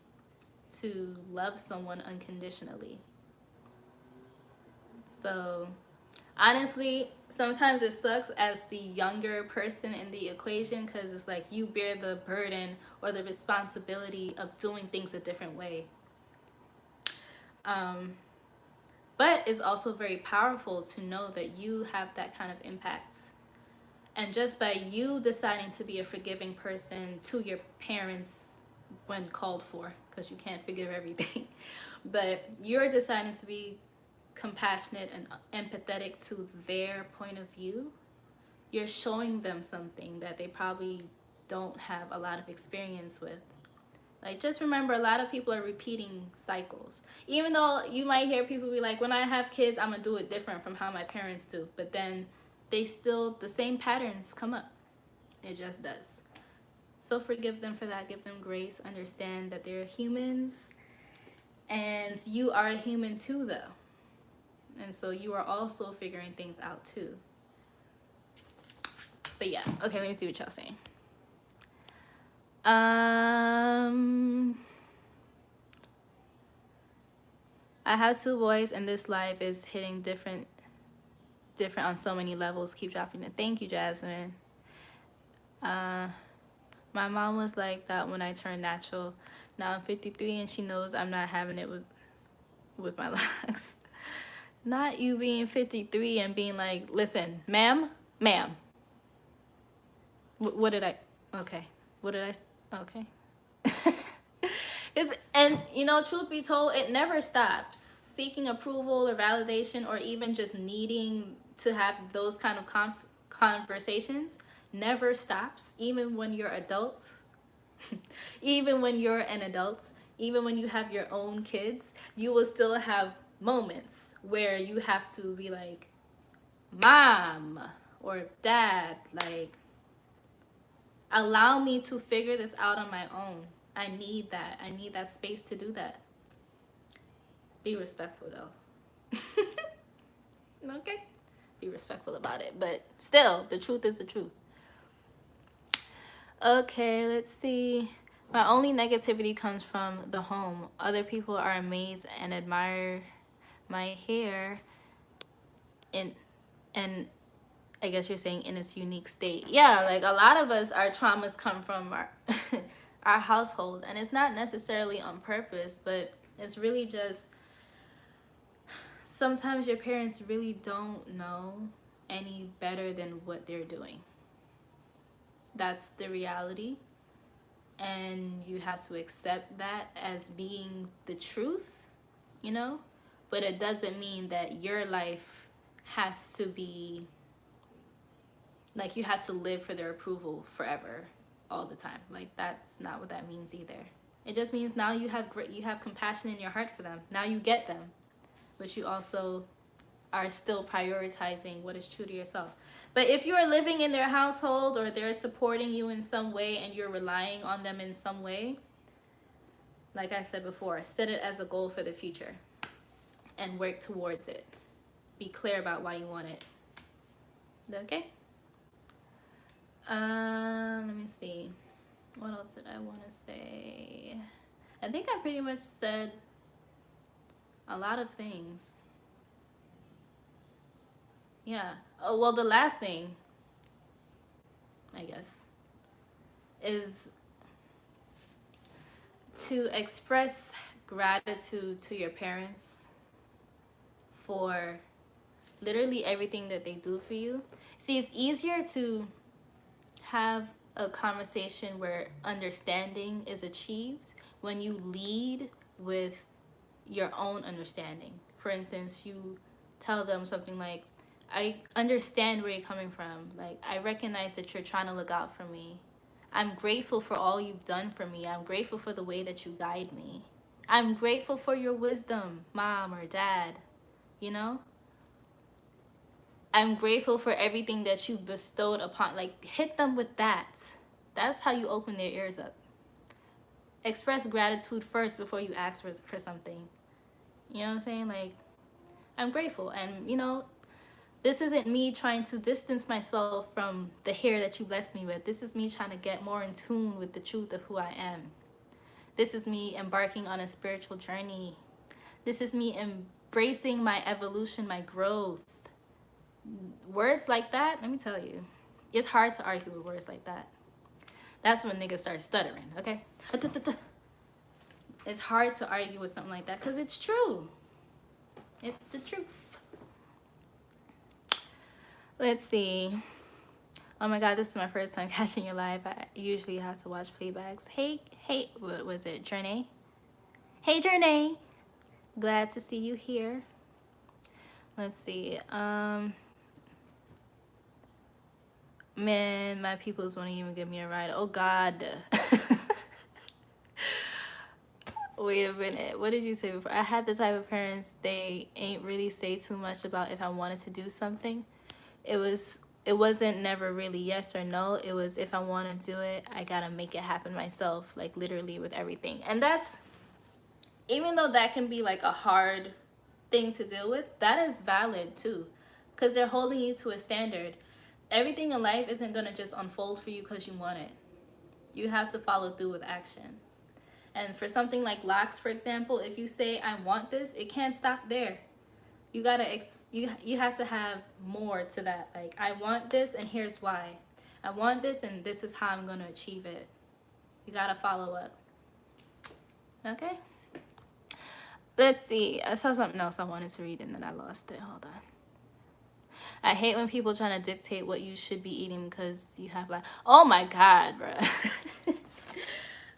to love someone unconditionally. So honestly, sometimes it sucks as the younger person in the equation, because it's like you bear the burden or the responsibility of doing things a different way. But it's also very powerful to know that you have that kind of impact. And just by you deciding to be a forgiving person to your parents when called for, because you can't forgive everything, but you're deciding to be compassionate and empathetic to their point of view, you're showing them something that they probably don't have a lot of experience with. Like, just remember, a lot of people are repeating cycles. Even though you might hear people be like, when I have kids, I'm going to do it different from how my parents do. But then they still, the same patterns come up. It just does. So forgive them for that. Give them grace. Understand that they're humans. And you are a human too, though. And so you are also figuring things out too. But yeah. Okay, let me see what y'all saying. I have 2 boys, and this life is hitting different on so many levels. Keep dropping it. Thank you, Jasmine. My mom was like that when I turned natural. Now I'm 53, and she knows I'm not having it with my locks. Not you being 53 and being like, listen, ma'am. What did I? Okay. What did I? Okay. And you know, truth be told, it never stops. Seeking approval or validation, or even just needing to have those kind of conversations never stops. Even when you're adults, even when you're an adult, even when you have your own kids, you will still have moments where you have to be like, mom or dad, like, allow me to figure this out on my own. I need that. I need that space to do that. Be respectful, though. Okay? Be respectful about it. But still, the truth is the truth. Okay, let's see. My only negativity comes from the home. Other people are amazed and admire my hair and I guess you're saying in its unique state. Yeah, like a lot of us, our traumas come from our our household, and it's not necessarily on purpose, but it's really just sometimes your parents really don't know any better than what they're doing. That's the reality, and you have to accept that as being the truth, you know? But it doesn't mean that your life has to be like you had to live for their approval forever, all the time. Like, that's not what that means either. It just means now you have compassion in your heart for them. Now you get them, but you also are still prioritizing what is true to yourself. But if you are living in their household, or they're supporting you in some way and you're relying on them in some way, like I said before, set it as a goal for the future and work towards it. Be clear about why you want it. Okay? Let me see. What else did I want to say? I think I pretty much said a lot of things. Yeah. Oh, well, the last thing, I guess, is to express gratitude to your parents for literally everything that they do for you. See, it's easier to have a conversation where understanding is achieved when you lead with your own understanding. For instance, you tell them something like, I understand where you're coming from. Like, I recognize that you're trying to look out for me. I'm grateful for all you've done for me. I'm grateful for the way that you guide me. I'm grateful for your wisdom, mom or dad, you know? I'm grateful for everything that you've bestowed upon. Like, hit them with that. That's how you open their ears up. Express gratitude first before you ask for something. You know what I'm saying? Like, I'm grateful. And, you know, this isn't me trying to distance myself from the hair that you blessed me with. This is me trying to get more in tune with the truth of who I am. This is me embarking on a spiritual journey. This is me embracing my evolution, my growth. Words like that, let me tell you, it's hard to argue with words like that. That's when niggas start stuttering, okay? It's hard to argue with something like that because it's true. It's the truth. Let's see. Oh my God, this is my first time catching your live. I usually have to watch playbacks. Hey, what was it, Journey? Hey, Journey. Glad to see you here. Let's see. Man, my peoples won't even give me a ride. Oh God. Wait a minute. What did you say before? I had the type of parents, they ain't really say too much about if I wanted to do something. It wasn't never really yes or no. It was, if I want to do it, I gotta make it happen myself, like literally with everything. And that's, even though that can be like a hard thing to deal with, that is valid too, because they're holding you to a standard. Everything in life isn't gonna just unfold for you because you want it. You have to follow through with action. And for something like locks, for example, if you say I want this, it can't stop there. You gotta you have to have more to that. Like, I want this and here's why. I want this and this is how I'm gonna achieve it. You gotta follow up. Okay? Let's see. I saw something else I wanted to read and then I lost it. Hold on. I hate when people trying to dictate what you should be eating because you have like, oh my God, bruh.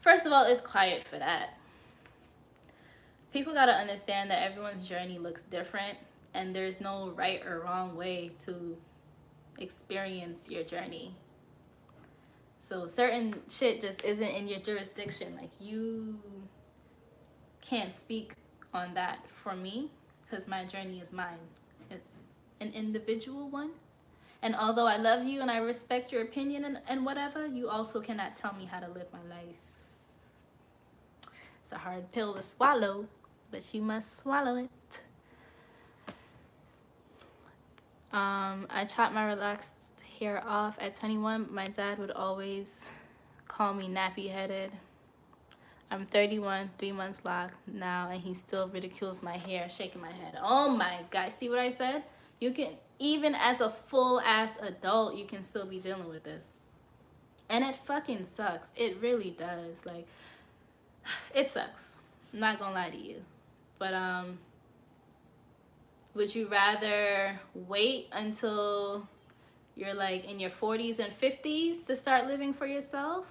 First of all, it's quiet for that. People gotta understand that everyone's journey looks different and there's no right or wrong way to experience your journey. So certain shit just isn't in your jurisdiction. Like, you can't speak on that for me because my journey is mine. It's an individual one. And although I love you and I respect your opinion and whatever, you also cannot tell me how to live my life. It's a hard pill to swallow, but you must swallow it. I chopped my relaxed hair off at 21. My dad would always call me nappy headed. I'm 31, 3 months locked now, and he still ridicules my hair, shaking my head. Oh my God, see what I said? You can, even as a full ass adult, you can still be dealing with this. And it fucking sucks. It really does. Like, it sucks. I'm not gonna lie to you. But would you rather wait until you're like in your 40s and 50s to start living for yourself?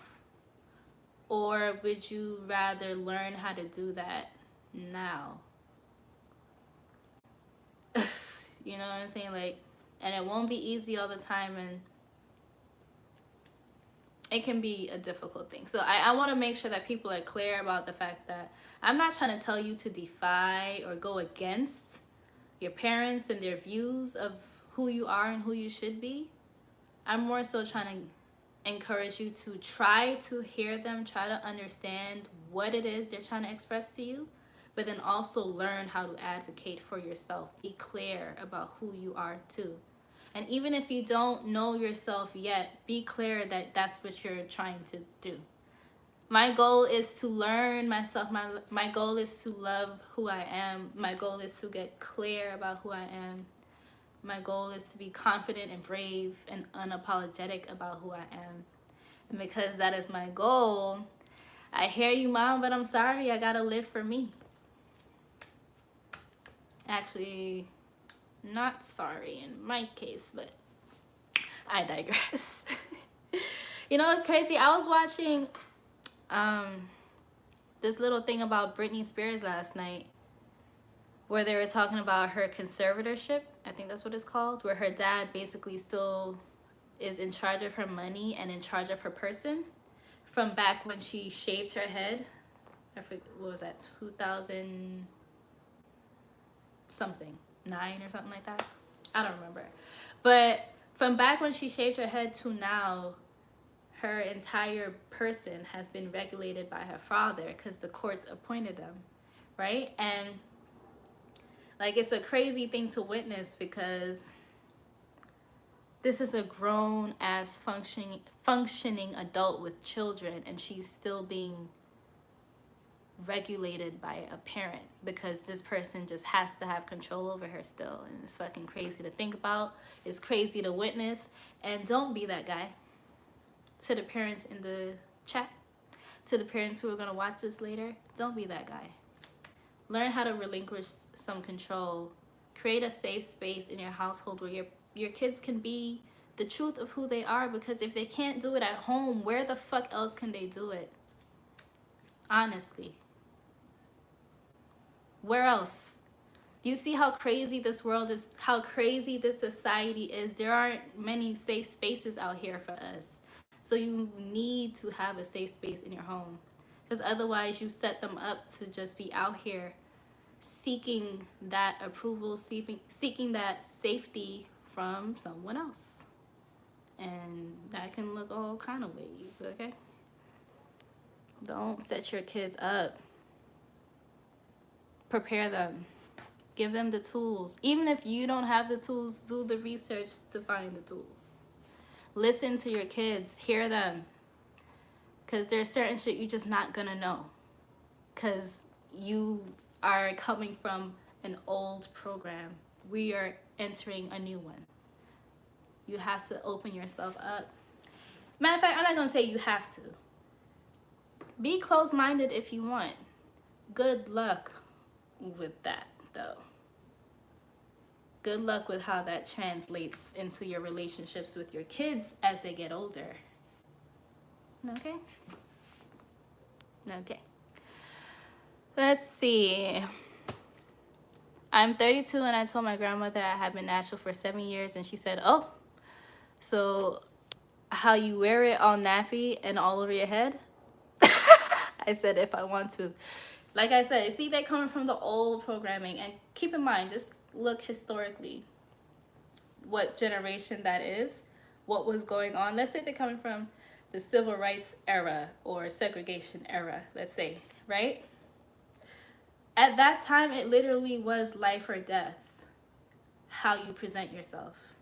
Or would you rather learn how to do that now? You know what I'm saying? Like, and it won't be easy all the time, and it can be a difficult thing. So I want to make sure that people are clear about the fact that I'm not trying to tell you to defy or go against your parents and their views of who you are and who you should be. I'm more so trying to encourage you to try to hear them, try to understand what it is they're trying to express to you, but then also learn how to advocate for yourself. Be clear about who you are too. And even if you don't know yourself yet, be clear that that's what you're trying to do. My goal is to learn myself. My goal is to love who I am. My goal is to get clear about who I am. My goal is to be confident and brave and unapologetic about who I am. And because that is my goal, I hear you, Mom, but I'm sorry, I gotta live for me. Actually, not sorry in my case, but I digress. You know, it's crazy. I was watching this little thing about Britney Spears last night where they were talking about her conservatorship. I think that's what it's called, where her dad basically still is in charge of her money and in charge of her person from back when she shaved her head. I forget, what was that, 2000 something, 9 or something like that? I don't remember. But from back when she shaved her head to now, her entire person has been regulated by her father because the courts appointed them, right? And like, it's a crazy thing to witness because this is a grown ass functioning adult with children, and she's still being regulated by a parent because this person just has to have control over her still. And it's fucking crazy to think about. It's crazy to witness. And don't be that guy. To the parents in the chat, to the parents who are going to watch this later, don't be that guy. Learn how to relinquish some control. Create a safe space in your household where your kids can be the truth of who they are, because if they can't do it at home, where the fuck else can they do it? Honestly. Where else? Do you see how crazy this world is, how crazy this society is? There aren't many safe spaces out here for us. So you need to have a safe space in your home. Because otherwise you set them up to just be out here seeking that approval, seeking that safety from someone else. And that can look all kind of ways, okay? Don't set your kids up. Prepare them. Give them the tools. Even if you don't have the tools, do the research to find the tools. Listen to your kids. Hear them. Because there's certain shit you're just not going to know. Because you are coming from an old program. We are entering a new one. You have to open yourself up. Matter of fact, I'm not going to say you have to. Be closed-minded if you want. Good luck with that, though. Good luck with how that translates into your relationships with your kids as they get older. Okay? Okay. Let's see. I'm 32 and I told my grandmother I had been natural for 7 years, and she said, oh, so how you wear it all nappy and all over your head? I said, if I want to. Like I said, see, they're coming from the old programming. And keep in mind, just look historically what generation that is, what was going on. Let's say they're coming from the civil rights era or segregation era, let's say, right? At that time, it literally was life or death, how you present yourself.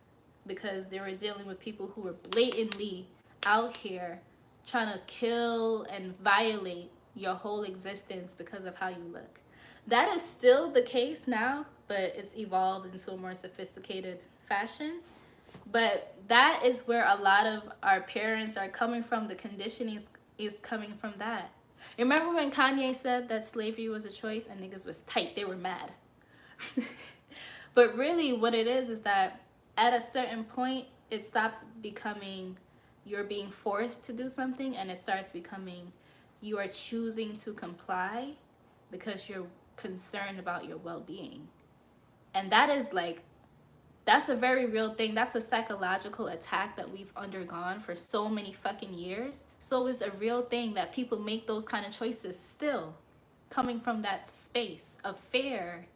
Because they were dealing with people who were blatantly out here trying to kill and violate your whole existence because of how you look. That is still the case now, but it's evolved into a more sophisticated fashion. But that is where a lot of our parents are coming from. The conditioning is coming from that. Remember when Kanye said that slavery was a choice and niggas was tight? They were mad. But really what it is that at a certain point, it stops becoming you're being forced to do something, and it starts becoming you are choosing to comply because you're concerned about your well-being. And that is like, that's a very real thing. That's a psychological attack that we've undergone for so many fucking years. So it's a real thing that people make those kind of choices still, coming from that space of fear.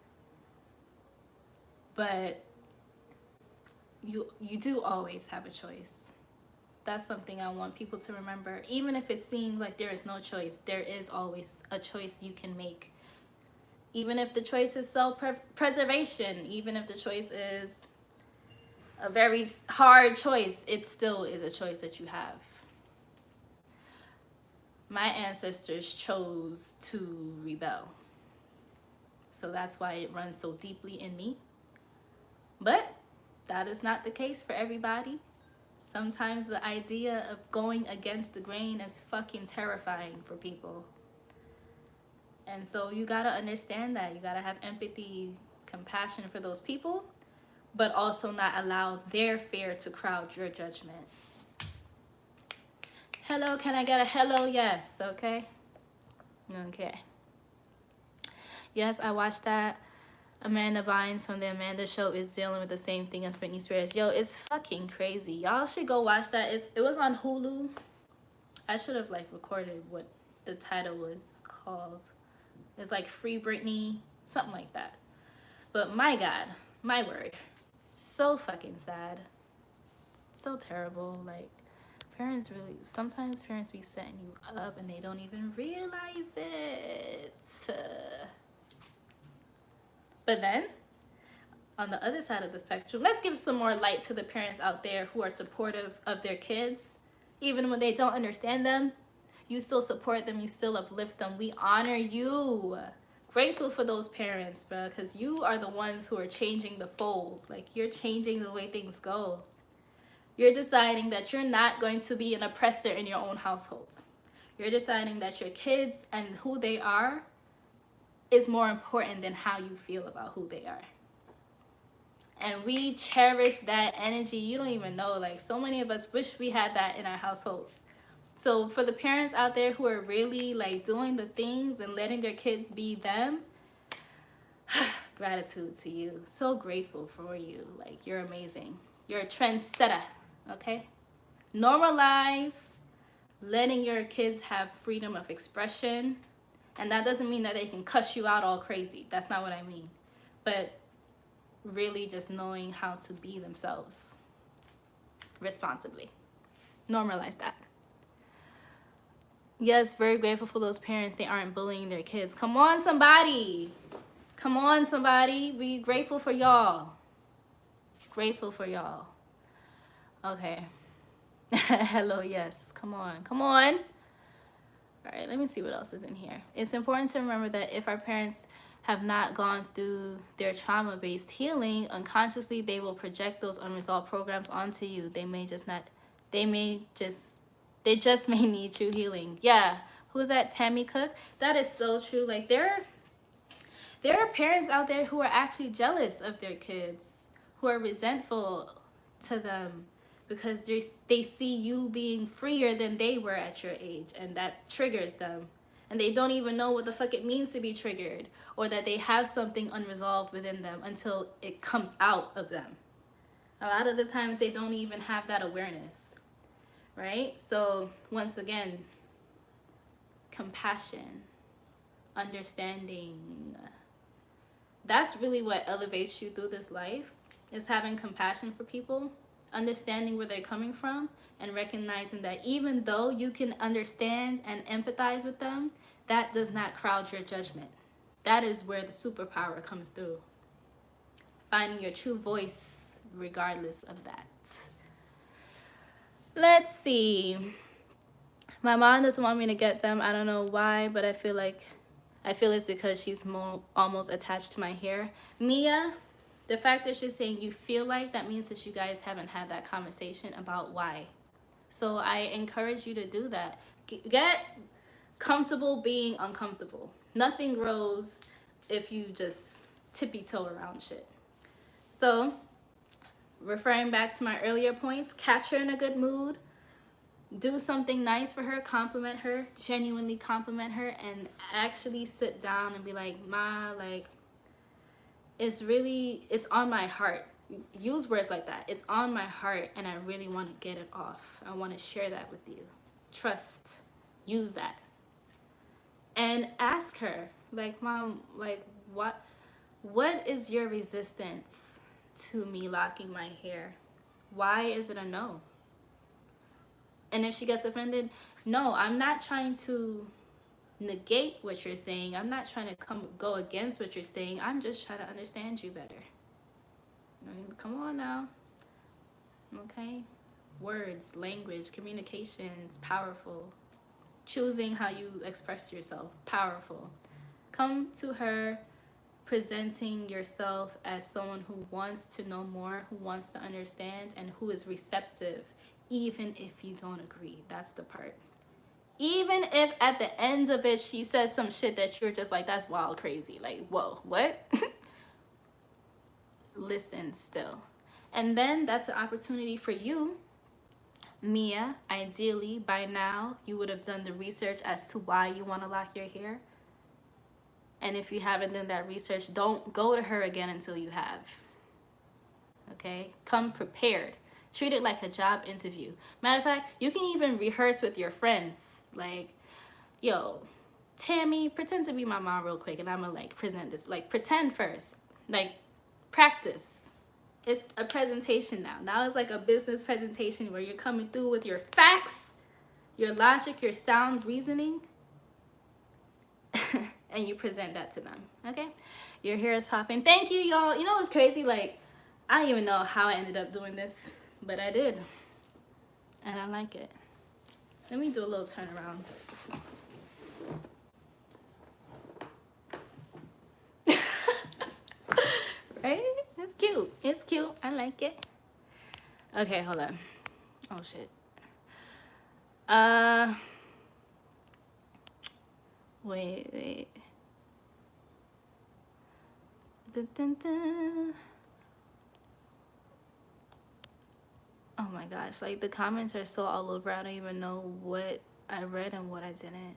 But you do always have a choice. That's something I want people to remember. Even if it seems like there is no choice, there is always a choice you can make. Even if the choice is self-preservation, even if the choice is a very hard choice, it still is a choice that you have. My ancestors chose to rebel. So that's why it runs so deeply in me. But that is not the case for everybody. Sometimes the idea of going against the grain is fucking terrifying for people. And so you gotta understand that. You gotta have empathy, compassion for those people, but also not allow their fear to crowd your judgment. Hello, can I get a hello? Yes, okay? Okay. Yes, I watched that. Amanda Bynes from the Amanda Show is dealing with the same thing as Britney Spears. Yo, it's fucking crazy. Y'all should go watch that. It was on Hulu. I should have like recorded what the title was called. It's like Free Britney, something like that. But my God, my word, so fucking sad. So terrible. Like, sometimes parents be setting you up and they don't even realize it. But then, on the other side of the spectrum, let's give some more light to the parents out there who are supportive of their kids. Even when they don't understand them, you still support them, you still uplift them. We honor you. Grateful for those parents, bro, because you are the ones who are changing the folds. Like, you're changing the way things go. You're deciding that you're not going to be an oppressor in your own household. You're deciding that your kids and who they are is more important than how you feel about who they are. And we cherish that energy. You don't even know. Like, so many of us wish we had that in our households. So for the parents out there who are really like doing the things and letting their kids be them, Gratitude to you. So grateful for you. Like, you're amazing. You're a trendsetter, okay? Normalize letting your kids have freedom of expression. And that doesn't mean that they can cuss you out all crazy. That's not what I mean. But really just knowing how to be themselves responsibly. Normalize that. Yes, very grateful for those parents. They aren't bullying their kids. Come on, somebody. Come on, somebody. Be grateful for y'all. Grateful for y'all. Okay. Hello, yes. Come on. Come on. All right, let me see what else is in here. It's important to remember that if our parents have not gone through their trauma-based healing, unconsciously they will project those unresolved programs onto you. They just may need true healing. Yeah. Who's that? Tammy Cook? That is so true. Like, there are parents out there who are actually jealous of their kids, who are resentful to them because they see you being freer than they were at your age, and that triggers them. And they don't even know what the fuck it means to be triggered, or that they have something unresolved within them until it comes out of them. A lot of the times they don't even have that awareness, right? So once again, compassion, understanding, that's really what elevates you through this life, is having compassion for people, understanding where they're coming from, and recognizing that even though you can understand and empathize with them, that does not crowd your judgment. That is where the superpower comes through. Finding your true voice regardless of that. Let's see. My mom doesn't want me to get them. I don't know why, but I feel it's because she's almost attached to my hair. Mia, the fact that she's saying you feel like, that means that you guys haven't had that conversation about why. So I encourage you to do that. Get comfortable being uncomfortable. Nothing grows if you just tippy-toe around shit. So, referring back to my earlier points, catch her in a good mood. Do something nice for her, compliment her, genuinely compliment her, and actually sit down and be like, Ma, like, it's on my heart. Use words like that. It's on my heart and I really want to get it off. I want to share that with you. Trust. Use that. And ask her, like, Mom, like, what is your resistance to me locking my hair? Why is it a no? And if she gets offended, no, I'm not trying to negate what you're saying. I'm not trying to go against what you're saying. I'm just trying to understand you better. Come on now. Okay? Words, language, communications, powerful. Choosing how you express yourself, powerful. Come to her presenting yourself as someone who wants to know more, who wants to understand, and who is receptive, even if you don't agree. That's the part. Even if at the end of it she says some shit that you're just like, that's wild crazy, like, whoa, what? Listen still. And then that's an opportunity for you, Mia. Ideally by now you would have done the research as to why you want to lock your hair. And if you haven't done that research, don't go to her again until you have. Okay? Come prepared. Treat it like a job interview. Matter of fact, you can even rehearse with your friends. Like, yo, Tammy, pretend to be my mom real quick, and I'm gonna like present this. Like, pretend first. Like, practice. It's a presentation now. Now it's like a business presentation where you're coming through with your facts, your logic, your sound reasoning, and you present that to them. Okay? Your hair is popping. Thank you, y'all. You know what's crazy? Like, I don't even know how I ended up doing this, but I did. And I like it. Let me do a little turnaround. Right? It's cute. It's cute. I like it. Okay, hold on. Oh, shit. Wait. Dun, dun, dun. Oh my gosh, like the comments are so all over. I don't even know what I read and what I didn't.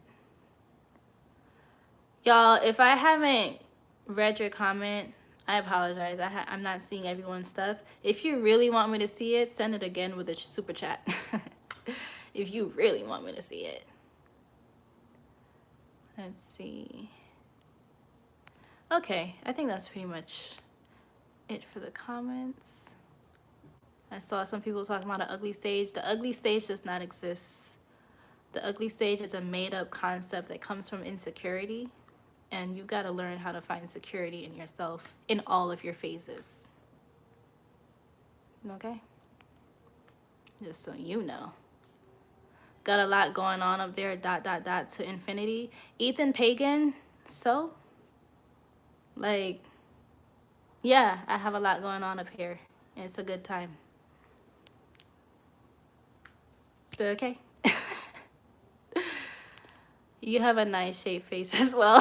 Y'all, if I haven't read your comment, I apologize. I'm not seeing everyone's stuff. If you really want me to see it, send it again with a super chat. If you really want me to see it. Let's see. Okay, I think that's pretty much it for the comments. I saw some people talking about an ugly stage. The ugly stage does not exist. The ugly stage is a made-up concept that comes from insecurity, and you got to learn how to find security in yourself in all of your phases. Okay? Just so you know. Got a lot going on up there, ... to infinity. Ethan Pagan, so? Like, yeah, I have a lot going on up here. It's a good time. Okay? You have a nice shaved face as well.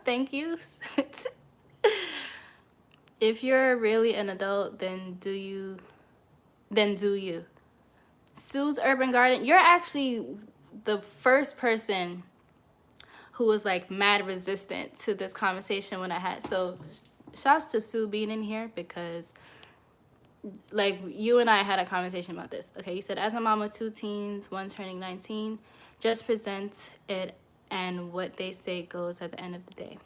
Thank you. If you're really an adult, then do you. Sue's Urban Garden, you're actually the first person who was like mad resistant to this conversation when I had. So shouts to Sue being in here, because like you and I had a conversation about this. Okay, you said, as a mom of 2 teens, one turning 19, just present it and what they say goes at the end of the day.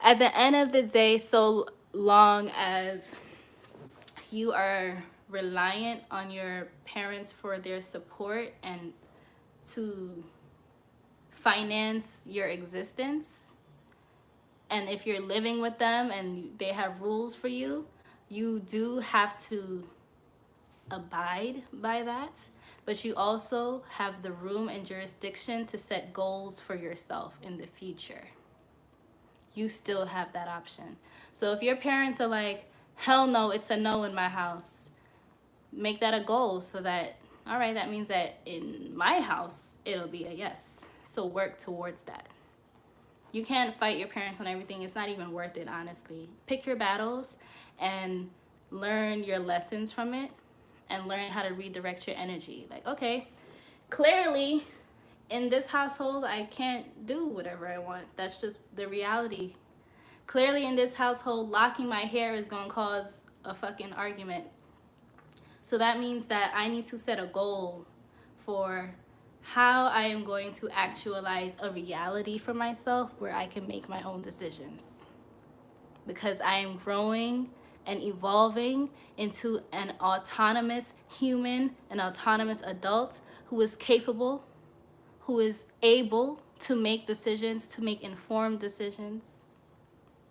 At the end of the day, so long as you are reliant on your parents for their support and to finance your existence, and if you're living with them and they have rules for you, you do have to abide by that, but you also have the room and jurisdiction to set goals for yourself in the future. You still have that option. So if your parents are like, hell no, it's a no in my house, make that a goal so that, all right, that means that in my house, it'll be a yes. So work towards that. You can't fight your parents on everything. It's not even worth it, honestly. Pick your battles and learn your lessons from it, and learn how to redirect your energy. Like, okay, clearly in this household, I can't do whatever I want. That's just the reality. Clearly in this household, locking my hair is gonna cause a fucking argument. So that means that I need to set a goal for how I am going to actualize a reality for myself where I can make my own decisions. Because I am growing and evolving into an autonomous human, an autonomous adult who is capable, who is able to make decisions, to make informed decisions,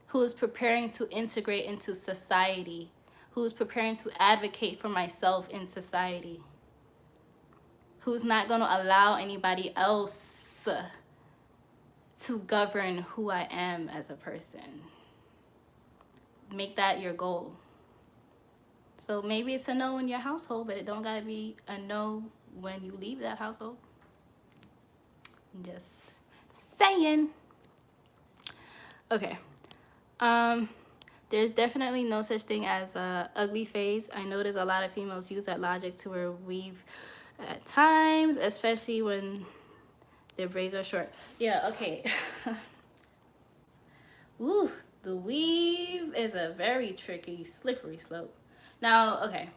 who is preparing to integrate into society, who is preparing to advocate for myself in society, who's not going to allow anybody else to govern who I am as a person. Make that your goal. So maybe it's a no in your household, but it don't gotta be a no when you leave that household. Just saying. Okay. There's definitely no such thing as a ugly phase. I notice a lot of females use that logic to weave at times, especially when their braids are short. Yeah, okay. Woo, the weave is a very tricky, slippery slope. Now, okay,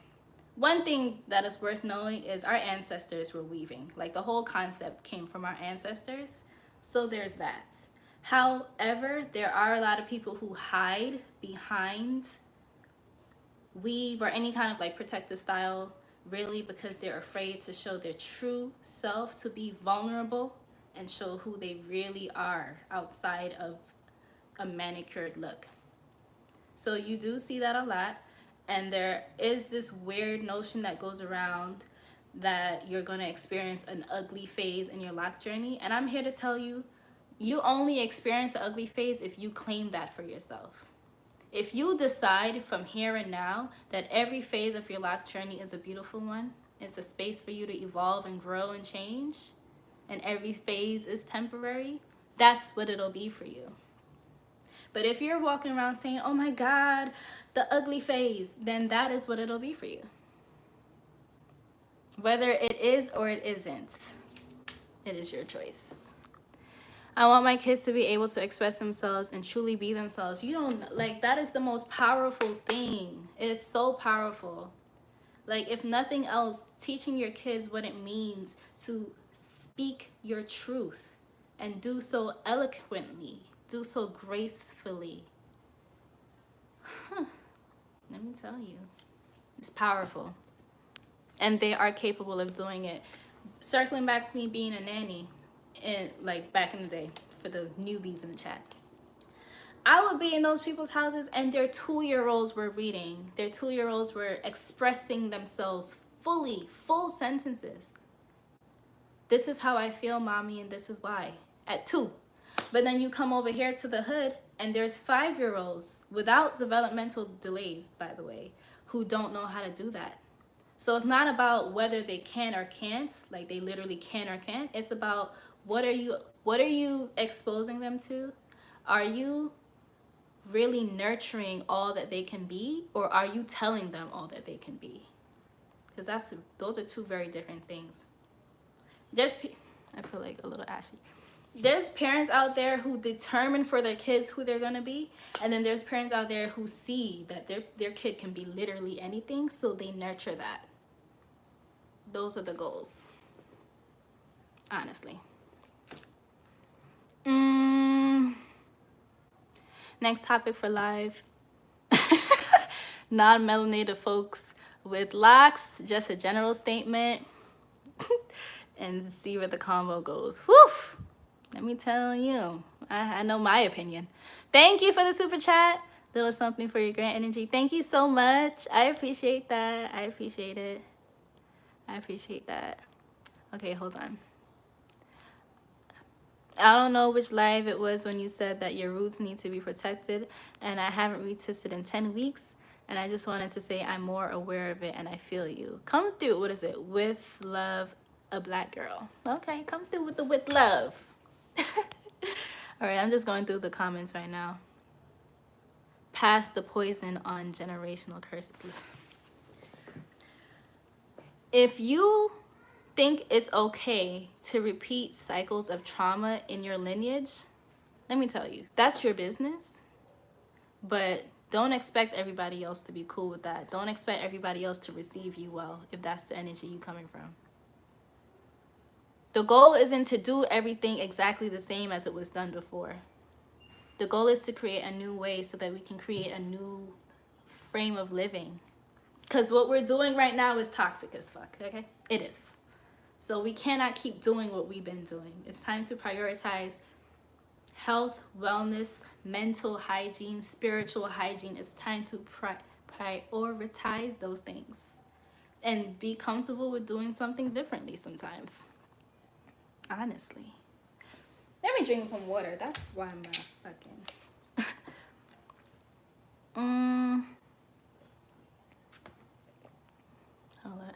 one thing that is worth knowing is our ancestors were weaving. Like, the whole concept came from our ancestors. So there's that. However, there are a lot of people who hide behind weave or any kind of like protective style, really because they're afraid to show their true self, to be vulnerable and show who they really are outside of a manicured look. So you do see that a lot, and there is this weird notion that goes around that you're going to experience an ugly phase in your lock journey, and I'm here to tell you, you only experience an ugly phase if you claim that for yourself. If you decide from here and now that every phase of your lock journey is a beautiful one, it's a space for you to evolve and grow and change, and every phase is temporary, that's what it'll be for you. But if you're walking around saying, oh my God, the ugly phase, then that is what it'll be for you. Whether it is or it isn't, it is your choice. I want my kids to be able to express themselves and truly be themselves. You don't, like, that is the most powerful thing. It's so powerful. Like, if nothing else, teaching your kids what it means to speak your truth and do so eloquently, do so gracefully. Let me tell you, it's powerful. And they are capable of doing it. Circling back to me being a nanny, and like back in the day, for the newbies in the chat, I would be in those people's houses and their 2-year-olds were reading. Their 2-year-olds were expressing themselves fully, full sentences. This is how I feel, mommy, and this is why. At 2. But then you come over here to the hood and there's 5-year-olds without developmental delays, by the way, who don't know how to do that. So it's not about whether they can or can't, like they literally can or can't. It's about what are you exposing them to? Are you really nurturing all that they can be, or are you telling them all that they can be? Because those are two very different things. I feel like a little ashy. There's parents out there who determine for their kids who they're gonna be, and then there's parents out there who see that their kid can be literally anything, so they nurture that. Those are the goals, honestly. Next topic for live. Non-melanated folks with locks, just a general statement. And see where the convo goes. Whew! Let me tell you, I know my opinion. Thank you for the super chat. Little something for your grant energy. Thank you so much. I appreciate that. I appreciate it. I appreciate that. Okay, hold on. I don't know which live it was when you said that your roots need to be protected, and I haven't retwisted in 10 weeks, and I just wanted to say I'm more aware of it, and I feel you. Come through, what is it? With love, a black girl. Okay, come through with the with love. All right, I'm just going through the comments right now. Pass the poison on generational curses. If you think it's okay to repeat cycles of trauma in your lineage, let me tell you, that's your business. But don't expect everybody else to be cool with that. Don't expect everybody else to receive you well if that's the energy you're coming from. The goal isn't to do everything exactly the same as it was done before. The goal is to create a new way so that we can create a new frame of living. Because what we're doing right now is toxic as fuck, okay? It is. So we cannot keep doing what we've been doing. It's time to prioritize health, wellness, mental hygiene, spiritual hygiene. It's time to prioritize those things and be comfortable with doing something differently sometimes. Honestly. Let me drink some water. That's why I'm not fucking. Hold on.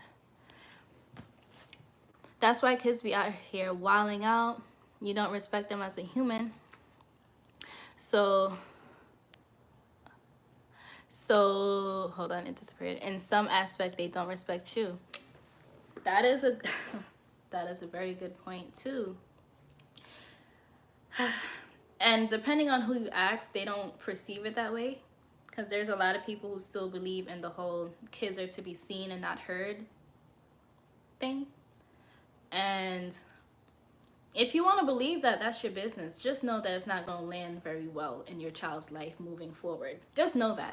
That's why kids be out here wilding out. You don't respect them as a human. So hold on, it disappeared. In some aspect, they don't respect you. That is a very good point too. And depending on who you ask, they don't perceive it that way. Because there's a lot of people who still believe in the whole kids are to be seen and not heard thing. And if you want to believe that, that's your business. Just know that it's not going to land very well in your child's life moving forward. Just know that.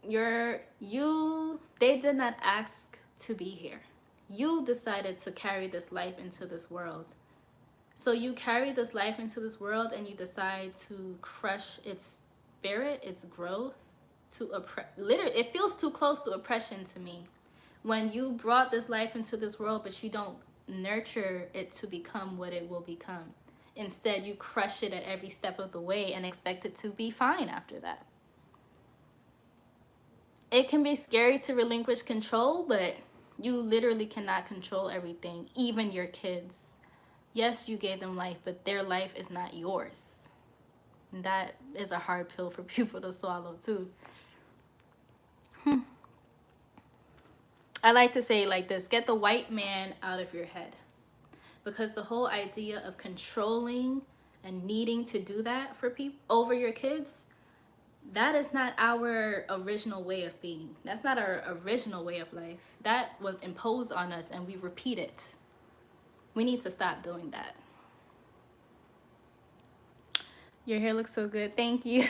They did not ask to be here. You decided to carry this life into this world. So you carry this life into this world and you decide to crush its spirit, its growth, literally, it feels too close to oppression to me. When you brought this life into this world, but you don't nurture it to become what it will become. Instead, you crush it at every step of the way and expect it to be fine after that. It can be scary to relinquish control, but you literally cannot control everything, even your kids. Yes, you gave them life, but their life is not yours. And that is a hard pill for people to swallow too. I like to say it like this: get the white man out of your head. because the whole idea of controlling and needing to do that for people over your kids, that is not our original way of being. That's not our original way of life. That was imposed on us and we repeat it. We need to stop doing that. Your hair looks so good. Thank you.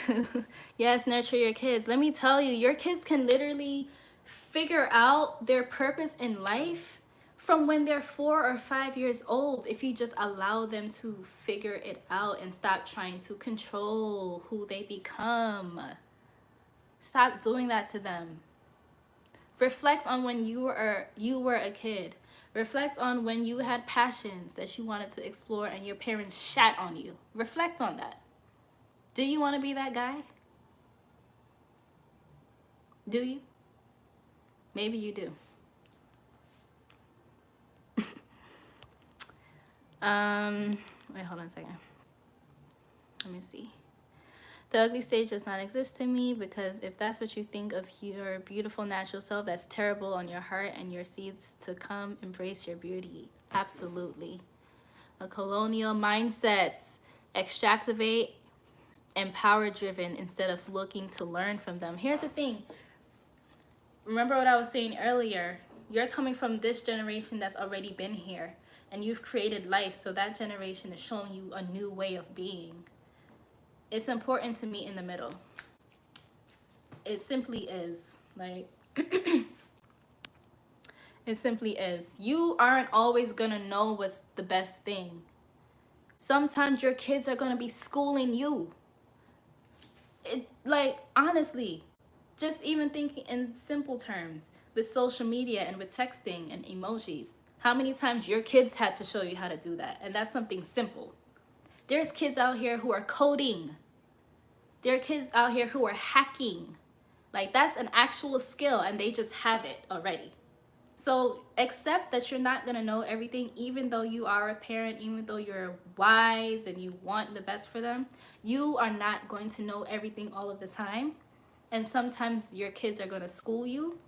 Yes, nurture your kids. Let me tell you, your kids can literally figure out their purpose in life from when they're 4 or 5 years old if you just allow them to figure it out and stop trying to control who they become. Stop doing that to them. Reflect on when you were a kid. Reflect on when you had passions that you wanted to explore and your parents shat on you. Reflect on that. Do you want to be that guy? Do you? Maybe you do. Wait, hold on a second. Let me see. The ugly stage does not exist to me, because if that's what you think of your beautiful natural self, that's terrible on your heart and your seeds to come. Embrace your beauty. Absolutely. A colonial mindsets extractivate and power driven instead of looking to learn from them. Here's the thing. Remember what I was saying earlier. You're coming from this generation that's already been here, and you've created life, so that generation is showing you a new way of being. It's important to meet in the middle. It simply is. Like, it simply is. You aren't always gonna know what's the best thing. Sometimes your kids are gonna be schooling you. Like, honestly, just even thinking in simple terms with social media and with texting and emojis. How many times your kids had to show you how to do that? And that's something simple. There's kids out here who are coding. There are kids out here who are hacking. Like, that's an actual skill and they just have it already. So accept that you're not going to know everything, even though you are a parent, even though you're wise and you want the best for them. You are not going to know everything all of the time. And sometimes your kids are going to school you.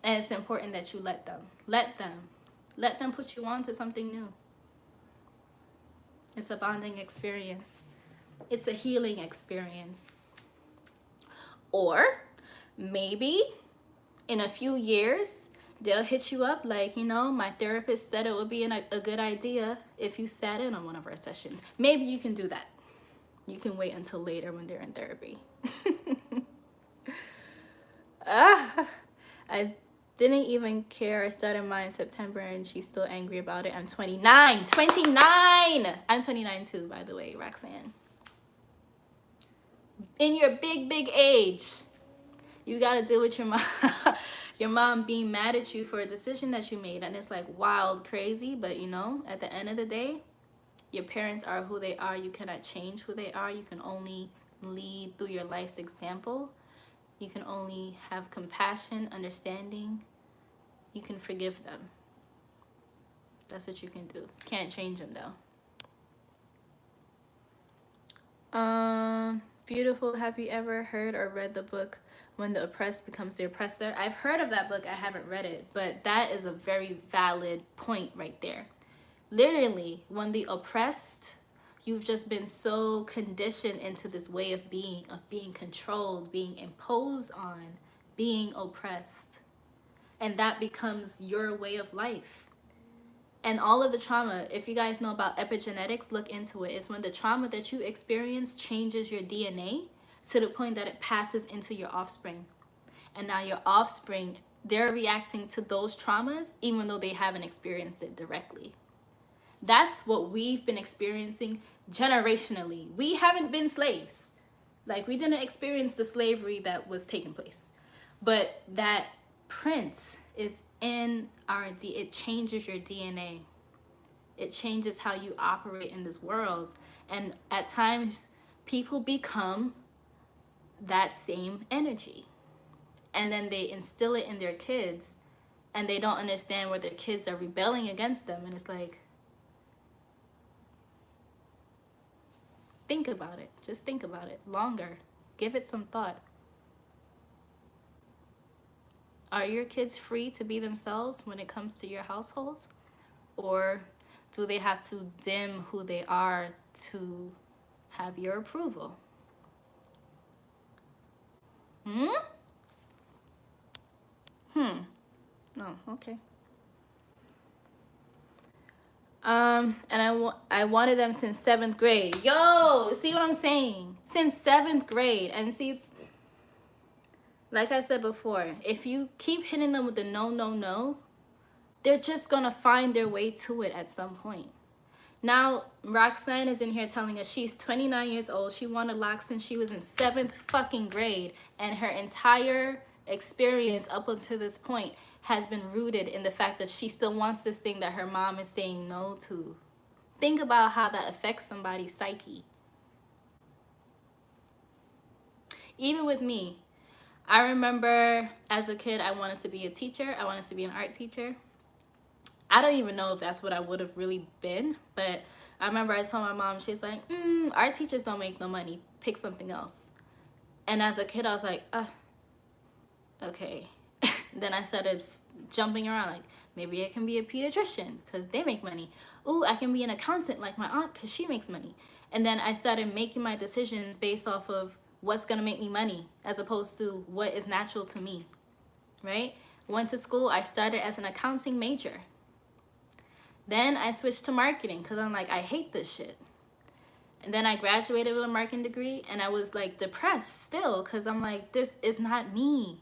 And it's important that you let them. Let them put you on to something new. It's a bonding experience. It's a healing experience. Or maybe in a few years, they'll hit you up like, my therapist said it would be a good idea if you sat in on one of our sessions. Maybe you can do that. You can wait until later when they're in therapy. I didn't even care. I started mine in September and she's still angry about it. I'm 29. 29! I'm 29 too, by the way, Roxanne. In your big age, you gotta deal with your mom. Your mom being mad at you for a decision that you made, and it's like wild, crazy, but at the end of the day, your parents are who they are. You cannot change who they are. You can only lead through your life's example. You can only have compassion, understanding. You can forgive them. That's what you can do. Can't change them though. Beautiful. Have you ever heard or read the book When the Oppressed Becomes the Oppressor? I've heard of that book. I haven't read it, but that is a very valid point right there. Literally, when the oppressed, you've just been so conditioned into this way of being controlled, being imposed on, being oppressed. And that becomes your way of life. And all of the trauma, if you guys know about epigenetics, look into it. It's when the trauma that you experience changes your DNA to the point that it passes into your offspring. And now your offspring, they're reacting to those traumas even though they haven't experienced it directly. That's what we've been experiencing generationally. We haven't been slaves. Like, we didn't experience the slavery that was taking place. But that print is in our DNA. It changes your DNA. It changes how you operate in this world. And at times, people become that same energy. And then they instill it in their kids. And they don't understand where their kids are rebelling against them. And it's like, think about it. Just think about it longer. Give it some thought. Are your kids free to be themselves when it comes to your households? Or Do they have to dim who they are to have your approval? No, okay. And I wanted them since 7th grade. Yo, see what I'm saying? Since 7th grade. And see, like I said before, if you keep hitting them with the no, no, no, they're just gonna find their way to it at some point. Now, Roxanne is in here telling us she's 29 years old. She wanted locks since she was in 7th fucking grade. And her entire experience up until this point has been rooted in the fact that she still wants this thing that her mom is saying no to. Think about how that affects somebody's psyche. Even with me, I remember as a kid, I wanted to be a teacher. I wanted to be an art teacher. I don't even know if that's what I would have really been, but I remember I told my mom, she's like, art teachers don't make no money. Pick something else. And as a kid, I was like, okay. Then I started jumping around, like, maybe I can be a pediatrician because they make money. Ooh, I can be an accountant like my aunt because she makes money. And then I started making my decisions based off of what's going to make me money as opposed to what is natural to me, right? Went to school. I started as an accounting major. Then I switched to marketing because I'm like, I hate this shit. And then I graduated with a marketing degree and I was like depressed still because I'm like, this is not me.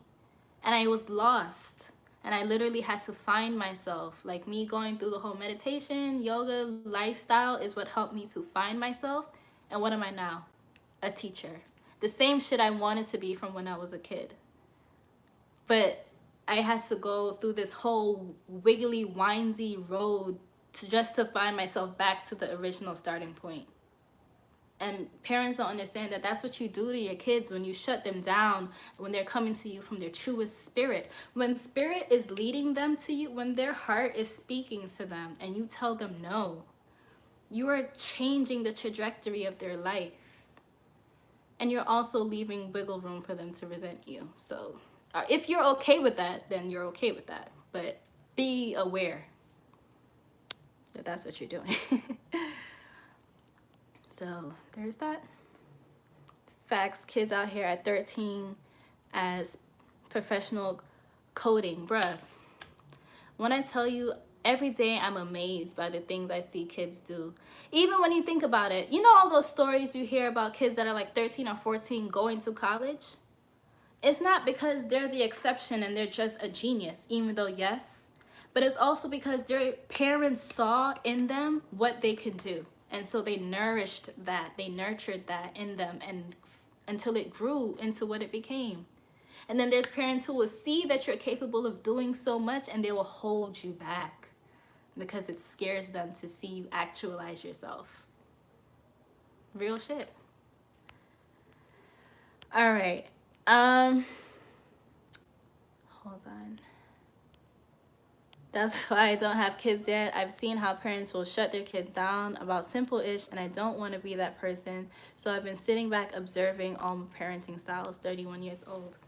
And I was lost. And I literally had to find myself. Like me going through the whole meditation, yoga, lifestyle is what helped me to find myself. And what am I now? A teacher. The same shit I wanted to be from when I was a kid. But I had to go through this whole wiggly, windy road to find myself back to the original starting point. And parents don't understand that that's what you do to your kids when you shut them down, when they're coming to you from their truest spirit. When spirit is leading them to you, when their heart is speaking to them and you tell them no, you are changing the trajectory of their life. And you're also leaving wiggle room for them to resent you. So if you're okay with that, then you're okay with that. But be aware that that's what you're doing. So there's that. Facts, kids out here at 13 as professional coding, bruh. When I tell you, every day I'm amazed by the things I see kids do. Even when you think about it, you know all those stories you hear about kids that are like 13 or 14 going to college? It's not because they're the exception and they're just a genius, even though yes, but it's also because their parents saw in them what they could do. And so they nourished that, they nurtured that in them and until it grew into what it became. And then there's parents who will see that you're capable of doing so much and they will hold you back because it scares them to see you actualize yourself. Real shit. All right. Hold on. That's why I don't have kids yet. I've seen how parents will shut their kids down about simple-ish, and I don't want to be that person. So I've been sitting back observing all parenting styles, 31 years old.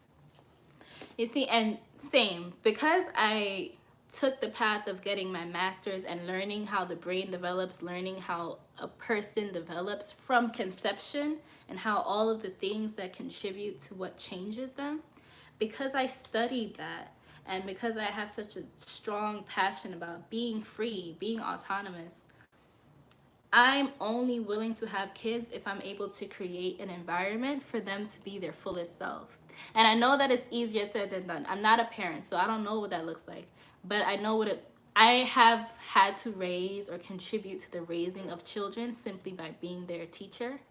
You see, and same, because I took the path of getting my master's and learning how the brain develops, learning how a person develops from conception and how all of the things that contribute to what changes them. Because I studied that, and because I have such a strong passion about being free, being autonomous, I'm only willing to have kids if I'm able to create an environment for them to be their fullest self. And I know that it's easier said than done. I'm not a parent, so I don't know what that looks like. But I know I have had to raise or contribute to the raising of children simply by being their teacher.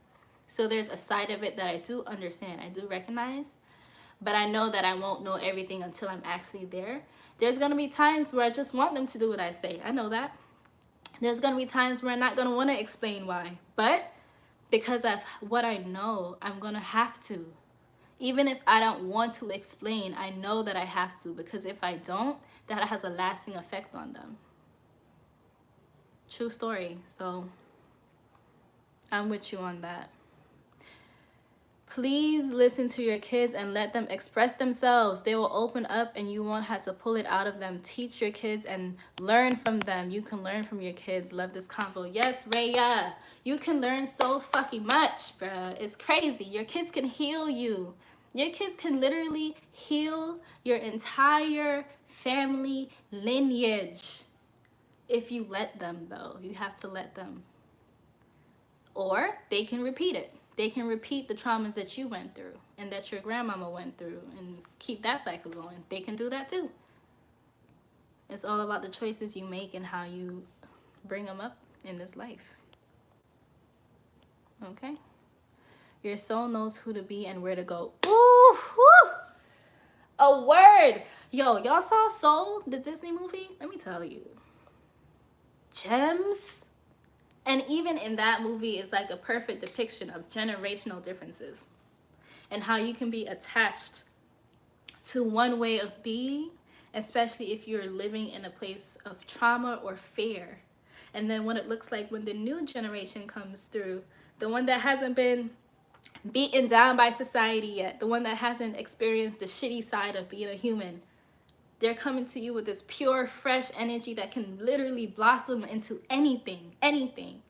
So there's a side of it that I do understand, I do recognize. But I know that I won't know everything until I'm actually there. There's going to be times where I just want them to do what I say. I know that. There's going to be times where I'm not going to want to explain why. But because of what I know, I'm going to have to. Even if I don't want to explain, I know that I have to. Because if I don't, that has a lasting effect on them. True story. So I'm with you on that. Please listen to your kids and let them express themselves. They will open up and you won't have to pull it out of them. Teach your kids and learn from them. You can learn from your kids. Love this convo. Yes, Raya. You can learn so fucking much, bruh. It's crazy. Your kids can heal you. Your kids can literally heal your entire family lineage. If you let them, though. You have to let them. Or they can repeat it. They can repeat the traumas that you went through and that your grandmama went through and keep that cycle going. They can do that too. It's all about the choices you make and how you bring them up in this life. Okay? Your soul knows who to be and where to go. Ooh, whoo! A word. Yo, y'all saw Soul, the Disney movie? Let me tell you. Gems. And even in that movie, it's like a perfect depiction of generational differences and how you can be attached to one way of being, especially if you're living in a place of trauma or fear. And then what it looks like when the new generation comes through, the one that hasn't been beaten down by society yet, the one that hasn't experienced the shitty side of being a human. They're coming to you with this pure, fresh energy that can literally blossom into anything.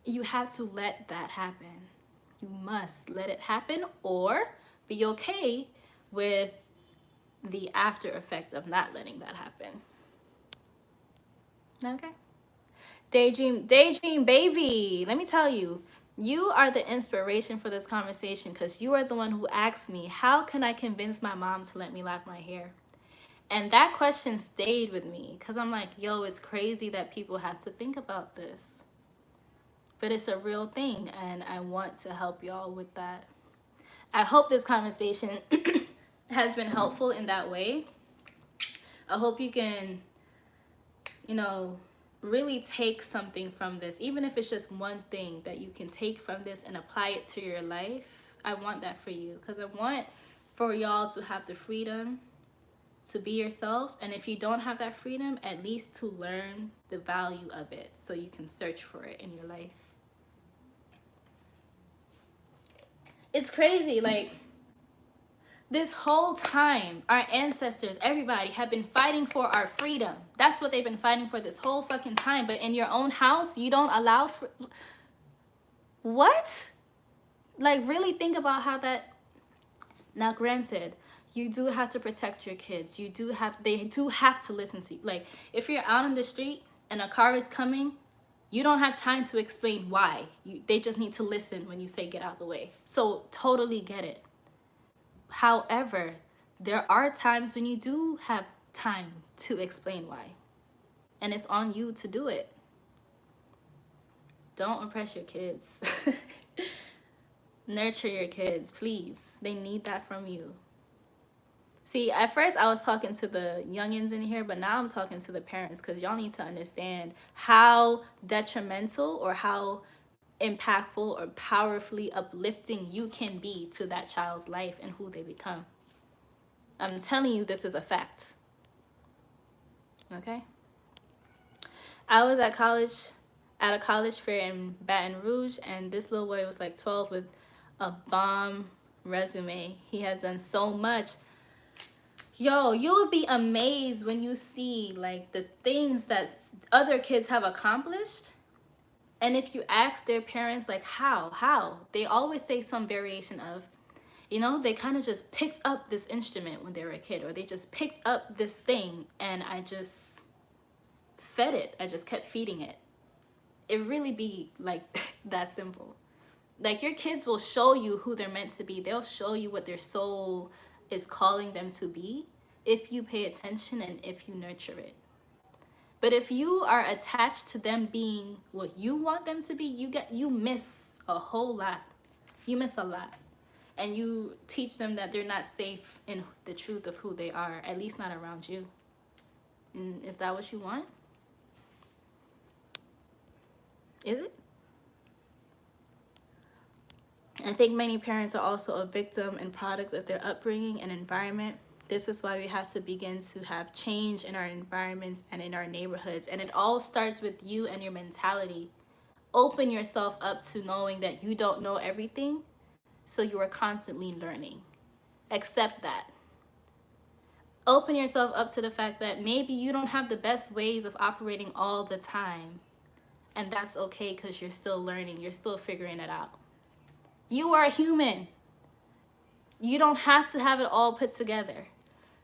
You have to let that happen. You must let it happen or be okay with the after effect of not letting that happen. Okay? Daydream baby. Let me tell you, you are the inspiration for this conversation because you are the one who asked me, how can I convince my mom to let me lock my hair? And that question stayed with me because I'm like, yo, it's crazy that people have to think about this. But it's a real thing and I want to help y'all with that. I hope this conversation has been helpful in that way. I hope you can, really take something from this, even if it's just one thing that you can take from this and apply it to your life. I want that for you because I want for y'all to have the freedom to be yourselves, and if you don't have that freedom, at least to learn the value of it so you can search for it in your life. It's crazy, like this whole time, our ancestors, everybody have been fighting for our freedom. That's what they've been fighting for this whole fucking time. But in your own house, you don't allow for... What? Like, really think about how that... Now, granted, you do have to protect your kids. They do have to listen to you. Like, if you're out on the street and a car is coming, you don't have time to explain why. They just need to listen when you say get out of the way. So, totally get it. However, there are times when you do have time to explain why. And it's on you to do it. Don't oppress your kids. Nurture your kids, please. They need that from you. See, at first I was talking to the youngins in here, but now I'm talking to the parents because y'all need to understand how detrimental or how impactful or powerfully uplifting you can be to that child's life and who they become. I'm telling you, this is a fact. Okay? I was at a college fair in Baton Rouge, and this little boy was like 12 with a bomb resume. He has done so much. Yo, you would be amazed when you see like the things that other kids have accomplished. And if you ask their parents, like, how? They always say some variation of, they kind of just picked up this instrument when they were a kid, or they just picked up this thing and I just fed it. I just kept feeding it. It really be like that simple. Like, your kids will show you who they're meant to be. They'll show you what their soul is calling them to be if you pay attention and if you nurture it. But if you are attached to them being what you want them to be, you miss a whole lot. You miss a lot. And you teach them that they're not safe in the truth of who they are, at least not around you. And is that what you want? Is it? I think many parents are also a victim and product of their upbringing and environment. This is why we have to begin to have change in our environments and in our neighborhoods. And it all starts with you and your mentality. Open yourself up to knowing that you don't know everything So you are constantly learning. Accept that. Open yourself up to the fact that maybe you don't have the best ways of operating all the time. And that's okay, because you're still learning. You're still figuring it out. You are human. You don't have to have it all put together.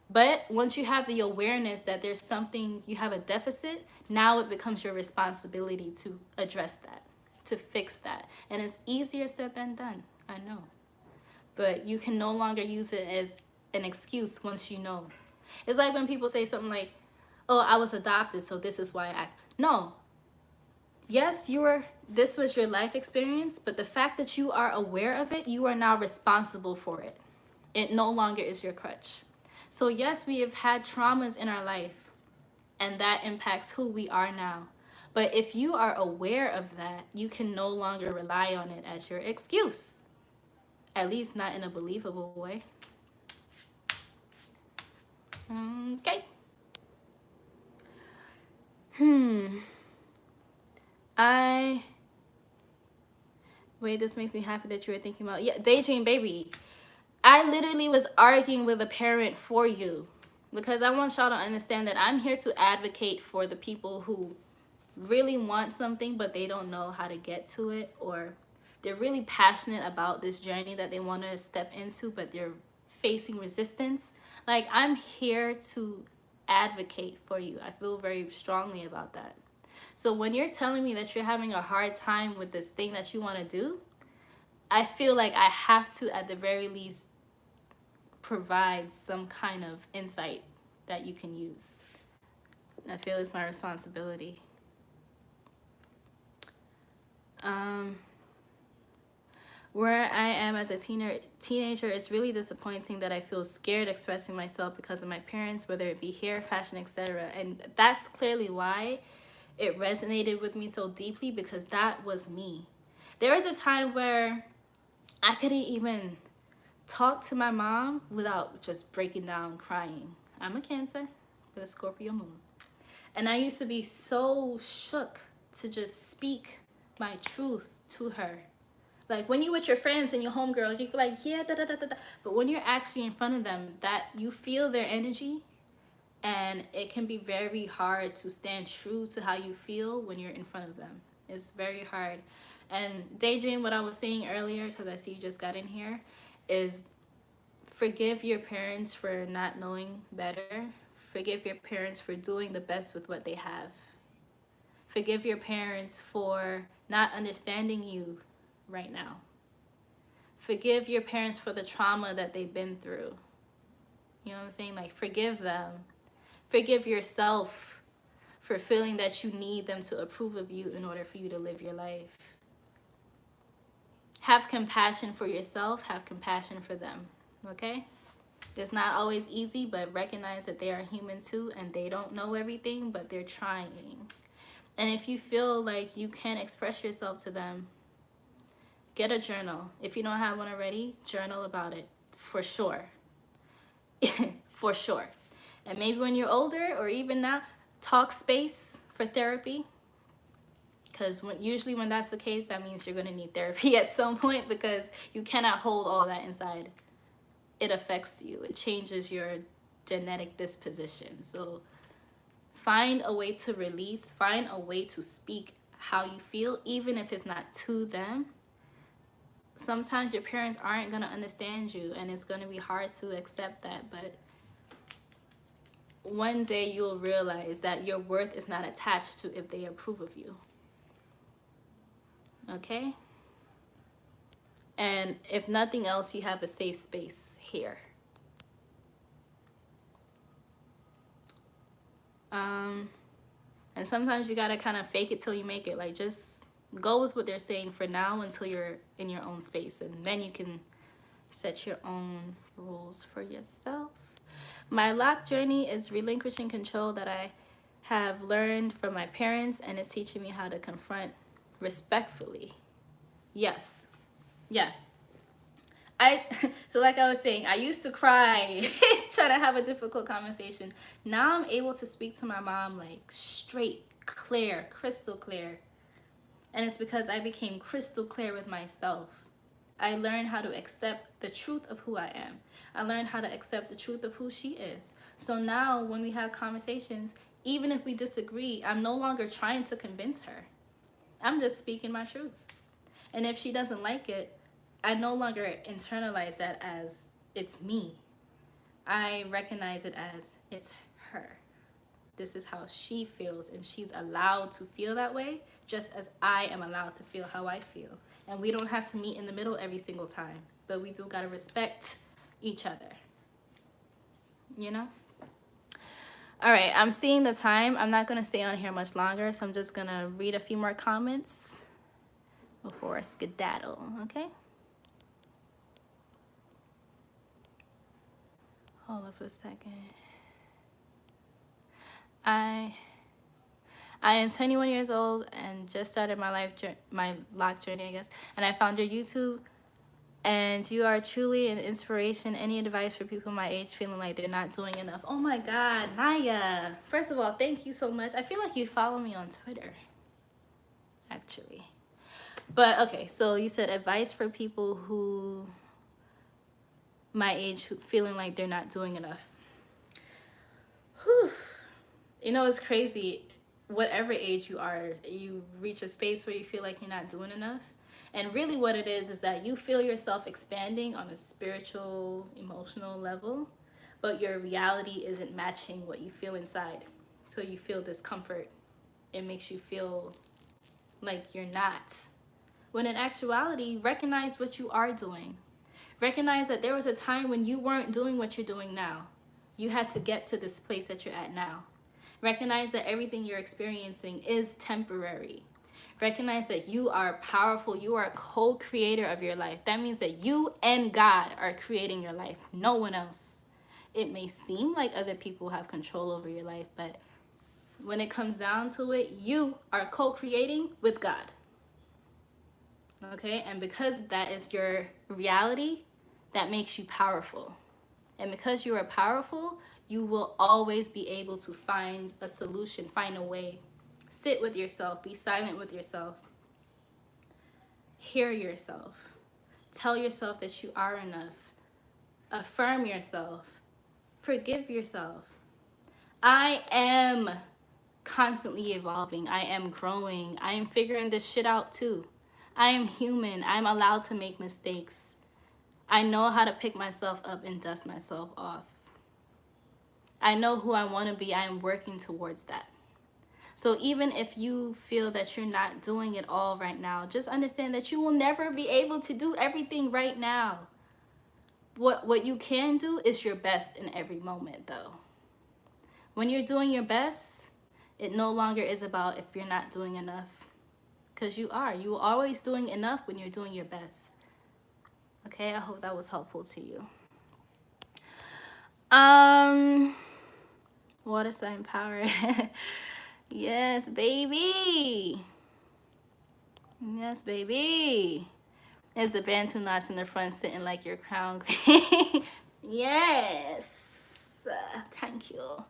But once you have the awareness that there's something, you have a deficit, now it becomes your responsibility to address that, to fix that. And it's easier said than done, I know. But you can no longer use it as an excuse once you know. It's like when people say something like, oh, I was adopted, so this is why I act. No. Yes, this was your life experience, but the fact that you are aware of it, you are now responsible for it. It no longer is your crutch. So yes, we have had traumas in our life, and that impacts who we are now. But if you are aware of that, you can no longer rely on it as your excuse. At least not in a believable way. Okay. Wait, this makes me happy that you were thinking about, yeah, Daydream Baby. I literally was arguing with a parent for you, because I want y'all to understand that I'm here to advocate for the people who really want something but they don't know how to get to it, or they're really passionate about this journey that they want to step into but they're facing resistance. Like, I'm here to advocate for you. I feel very strongly about that. So when you're telling me that you're having a hard time with this thing that you want to do, I feel like I have to, at the very least, provide some kind of insight that you can use. I feel it's my responsibility. Where I am as a teenager, it's really disappointing that I feel scared expressing myself because of my parents, whether it be hair, fashion, etc. And that's clearly why it resonated with me so deeply, because that was me. There was a time where I couldn't even talk to my mom without just breaking down crying. I'm a Cancer with a Scorpio moon. And I used to be so shook to just speak my truth to her. Like, when you with your friends and your homegirls, you be like, yeah, da da da da da. But when you're actually in front of them, that you feel their energy, and it can be very hard to stand true to how you feel when you're in front of them. It's very hard. And Daydream, what I was saying earlier, because I see you just got in here, is forgive your parents for not knowing better. Forgive your parents for doing the best with what they have. Forgive your parents for not understanding you right now. Forgive your parents for the trauma that they've been through. You know what I'm saying? Like, forgive them. Forgive yourself for feeling that you need them to approve of you in order for you to live your life. Have compassion for yourself. Have compassion for them. Okay? It's not always easy, but recognize that they are human too, and they don't know everything, but they're trying. And if you feel like you can't express yourself to them, get a journal. If you don't have one already, journal about it, for sure. For sure. And maybe when you're older, or even now, talk space for therapy. Because usually when that's the case, that means you're going to need therapy at some point, because you cannot hold all that inside. It affects you. It changes your genetic disposition. So find a way to release. Find a way to speak how you feel, even if it's not to them. Sometimes your parents aren't going to understand you, and it's going to be hard to accept that. But one day you'll realize that your worth is not attached to if they approve of you. Okay? And if nothing else, you have a safe space here. And sometimes you gotta kind of fake it till you make it. Like, just go with what they're saying for now until you're in your own space, and then you can set your own rules for yourself. My lock journey is relinquishing control that I have learned from my parents, and it's teaching me how to confront respectfully. Yes. Yeah. So like I was saying, I used to cry trying to have a difficult conversation. Now I'm able to speak to my mom like straight, clear, crystal clear. And it's because I became crystal clear with myself. I learned how to accept the truth of who I am. I learned how to accept the truth of who she is. So now when we have conversations, even if we disagree, I'm no longer trying to convince her. I'm just speaking my truth. And if she doesn't like it, I no longer internalize that as it's me. I recognize it as it's her. This is how she feels, and she's allowed to feel that way, just as I am allowed to feel how I feel. And we don't have to meet in the middle every single time, but we do gotta respect each other. You know? All right, I'm seeing the time. I'm not gonna stay on here much longer, so I'm just gonna read a few more comments before I skedaddle, okay? Hold up a second. I am 21 years old and just started my lock journey, I guess. And I found your YouTube, and you are truly an inspiration. Any advice for people my age feeling like they're not doing enough? Oh my God, Naya. First of all, thank you so much. I feel like you follow me on Twitter, actually. But okay, so you said advice for people who my age who feeling like they're not doing enough. Whew. You know, it's crazy. Whatever age you are, you reach a space where you feel like you're not doing enough. And really what it is that you feel yourself expanding on a spiritual, emotional level, but your reality isn't matching what you feel inside. So you feel discomfort. It makes you feel like you're not. When in actuality, recognize what you are doing. Recognize that there was a time when you weren't doing what you're doing now. You had to get to this place that you're at now. Recognize that everything you're experiencing is temporary. Recognize that you are powerful. You are a co-creator of your life. That means that you and God are creating your life, no one else. It may seem like other people have control over your life, but when it comes down to it, you are co-creating with God. Okay? And because that is your reality, that makes you powerful. And because you are powerful, you will always be able to find a solution, find a way. Sit with yourself, be silent with yourself. Hear yourself. Tell yourself that you are enough. Affirm yourself. Forgive yourself. I am constantly evolving. I am growing. I am figuring this shit out too. I am human. I'm allowed to make mistakes. I know how to pick myself up and dust myself off. I know who I want to be. I am working towards that. So even if you feel that you're not doing it all right now, just understand that you will never be able to do everything right now. What you can do is your best in every moment, though. When you're doing your best, it no longer is about if you're not doing enough. Because you are. You're always doing enough when you're doing your best. Okay, I hope that was helpful to you. Water sign power. Yes, baby. Yes, baby. There's the Bantu knots in the front sitting like your crown queen. Yes. Thank you.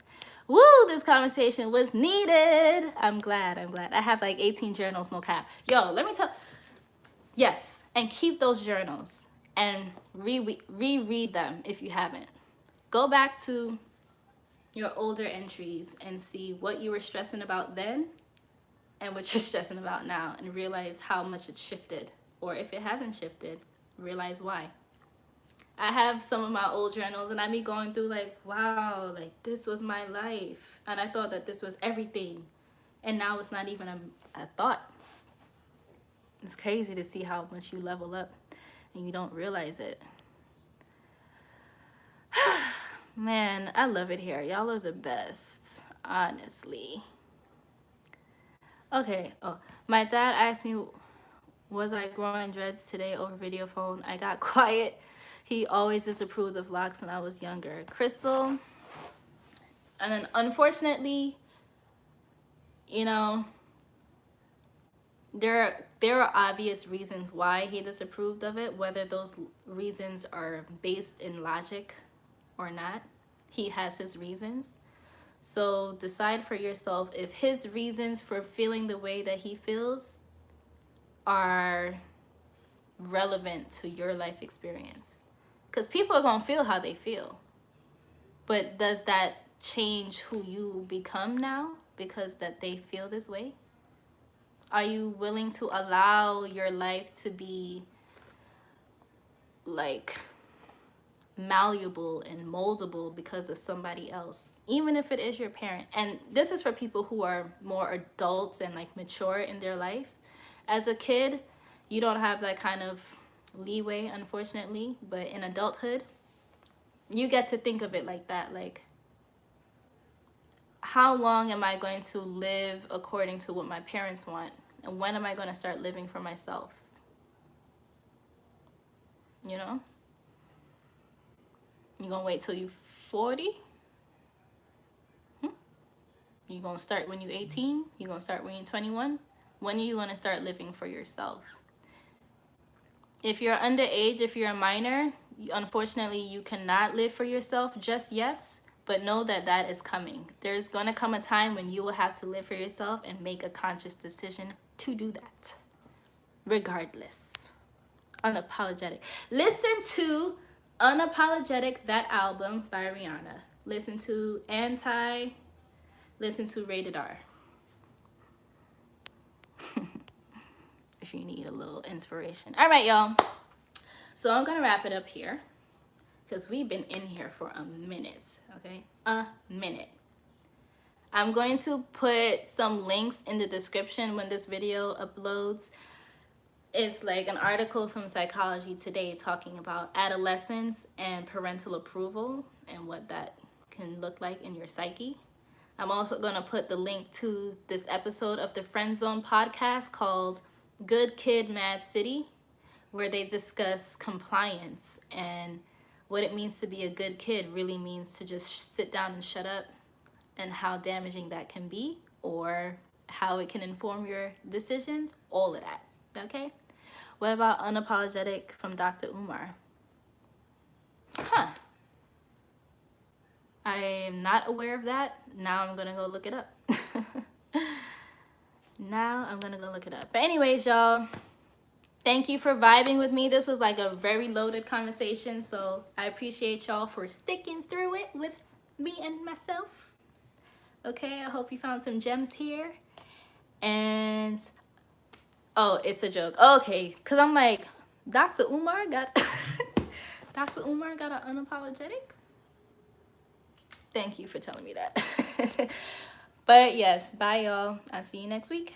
Woo, this conversation was needed. I'm glad. I have like 18 journals, no cap. Yo, let me tell. Yes, and keep those journals and reread them if you haven't. Go back to your older entries and see what you were stressing about then and what you're stressing about now, and realize how much it shifted. Or if it hasn't shifted, realize why. I have some of my old journals and I be going through like, wow, like this was my life. And I thought that this was everything. And now it's not even a thought. It's crazy to see how much you level up and you don't realize it. Man, I love it here. Y'all are the best, honestly. Okay, my dad asked me, was I growing dreads today over video phone? I got quiet. He always disapproved of locks when I was younger. Crystal, and then unfortunately, you know, there are obvious reasons why he disapproved of it, whether those reasons are based in logic or not. He has his reasons. So decide for yourself if his reasons for feeling the way that he feels are relevant to your life experience. Because people are going to feel how they feel. But does that change who you become now because that they feel this way? Are you willing to allow your life to be like malleable and moldable because of somebody else, even if it is your parent? And this is for people who are more adults and like mature in their life. As a kid, you don't have that kind of leeway, unfortunately, but in adulthood, you get to think of it like that. Like, how long am I going to live according to what my parents want? And when am I going to start living for myself? You know? You gonna wait till you 40? You gonna start when you're 18? You gonna start when you're 21? When are you gonna start living for yourself? If you're underage, if you're a minor, unfortunately you cannot live for yourself just yet, but know that that is coming. There's gonna come a time when you will have to live for yourself and make a conscious decision to do that. Regardless. Unapologetic. Listen to Unapologetic, that album by Rihanna. Listen to Anti. Listen to Rated R. If you need a little inspiration. All right, y'all. So I'm going to wrap it up here because we've been in here for a minute, okay? A minute. I'm going to put some links in the description when this video uploads. It's like an article from Psychology Today talking about adolescence and parental approval and what that can look like in your psyche. I'm also going to put the link to this episode of the Friend Zone podcast called Good Kid, Mad City, where they discuss compliance and what it means to be a good kid really means to just sit down and shut up, and how damaging that can be or how it can inform your decisions, all of that, okay? What about Unapologetic from Dr. Umar? I am not aware of that. Now I'm gonna go look it up. But anyways, y'all, thank you for vibing with me. This was like a very loaded conversation, so I appreciate y'all for sticking through it with me and myself. Okay, I hope you found some gems here. And oh, it's a joke. Okay, because I'm like, Dr. Umar got Dr. Umar got an unapologetic? Thank you for telling me that. But yes, bye y'all. I'll see you next week.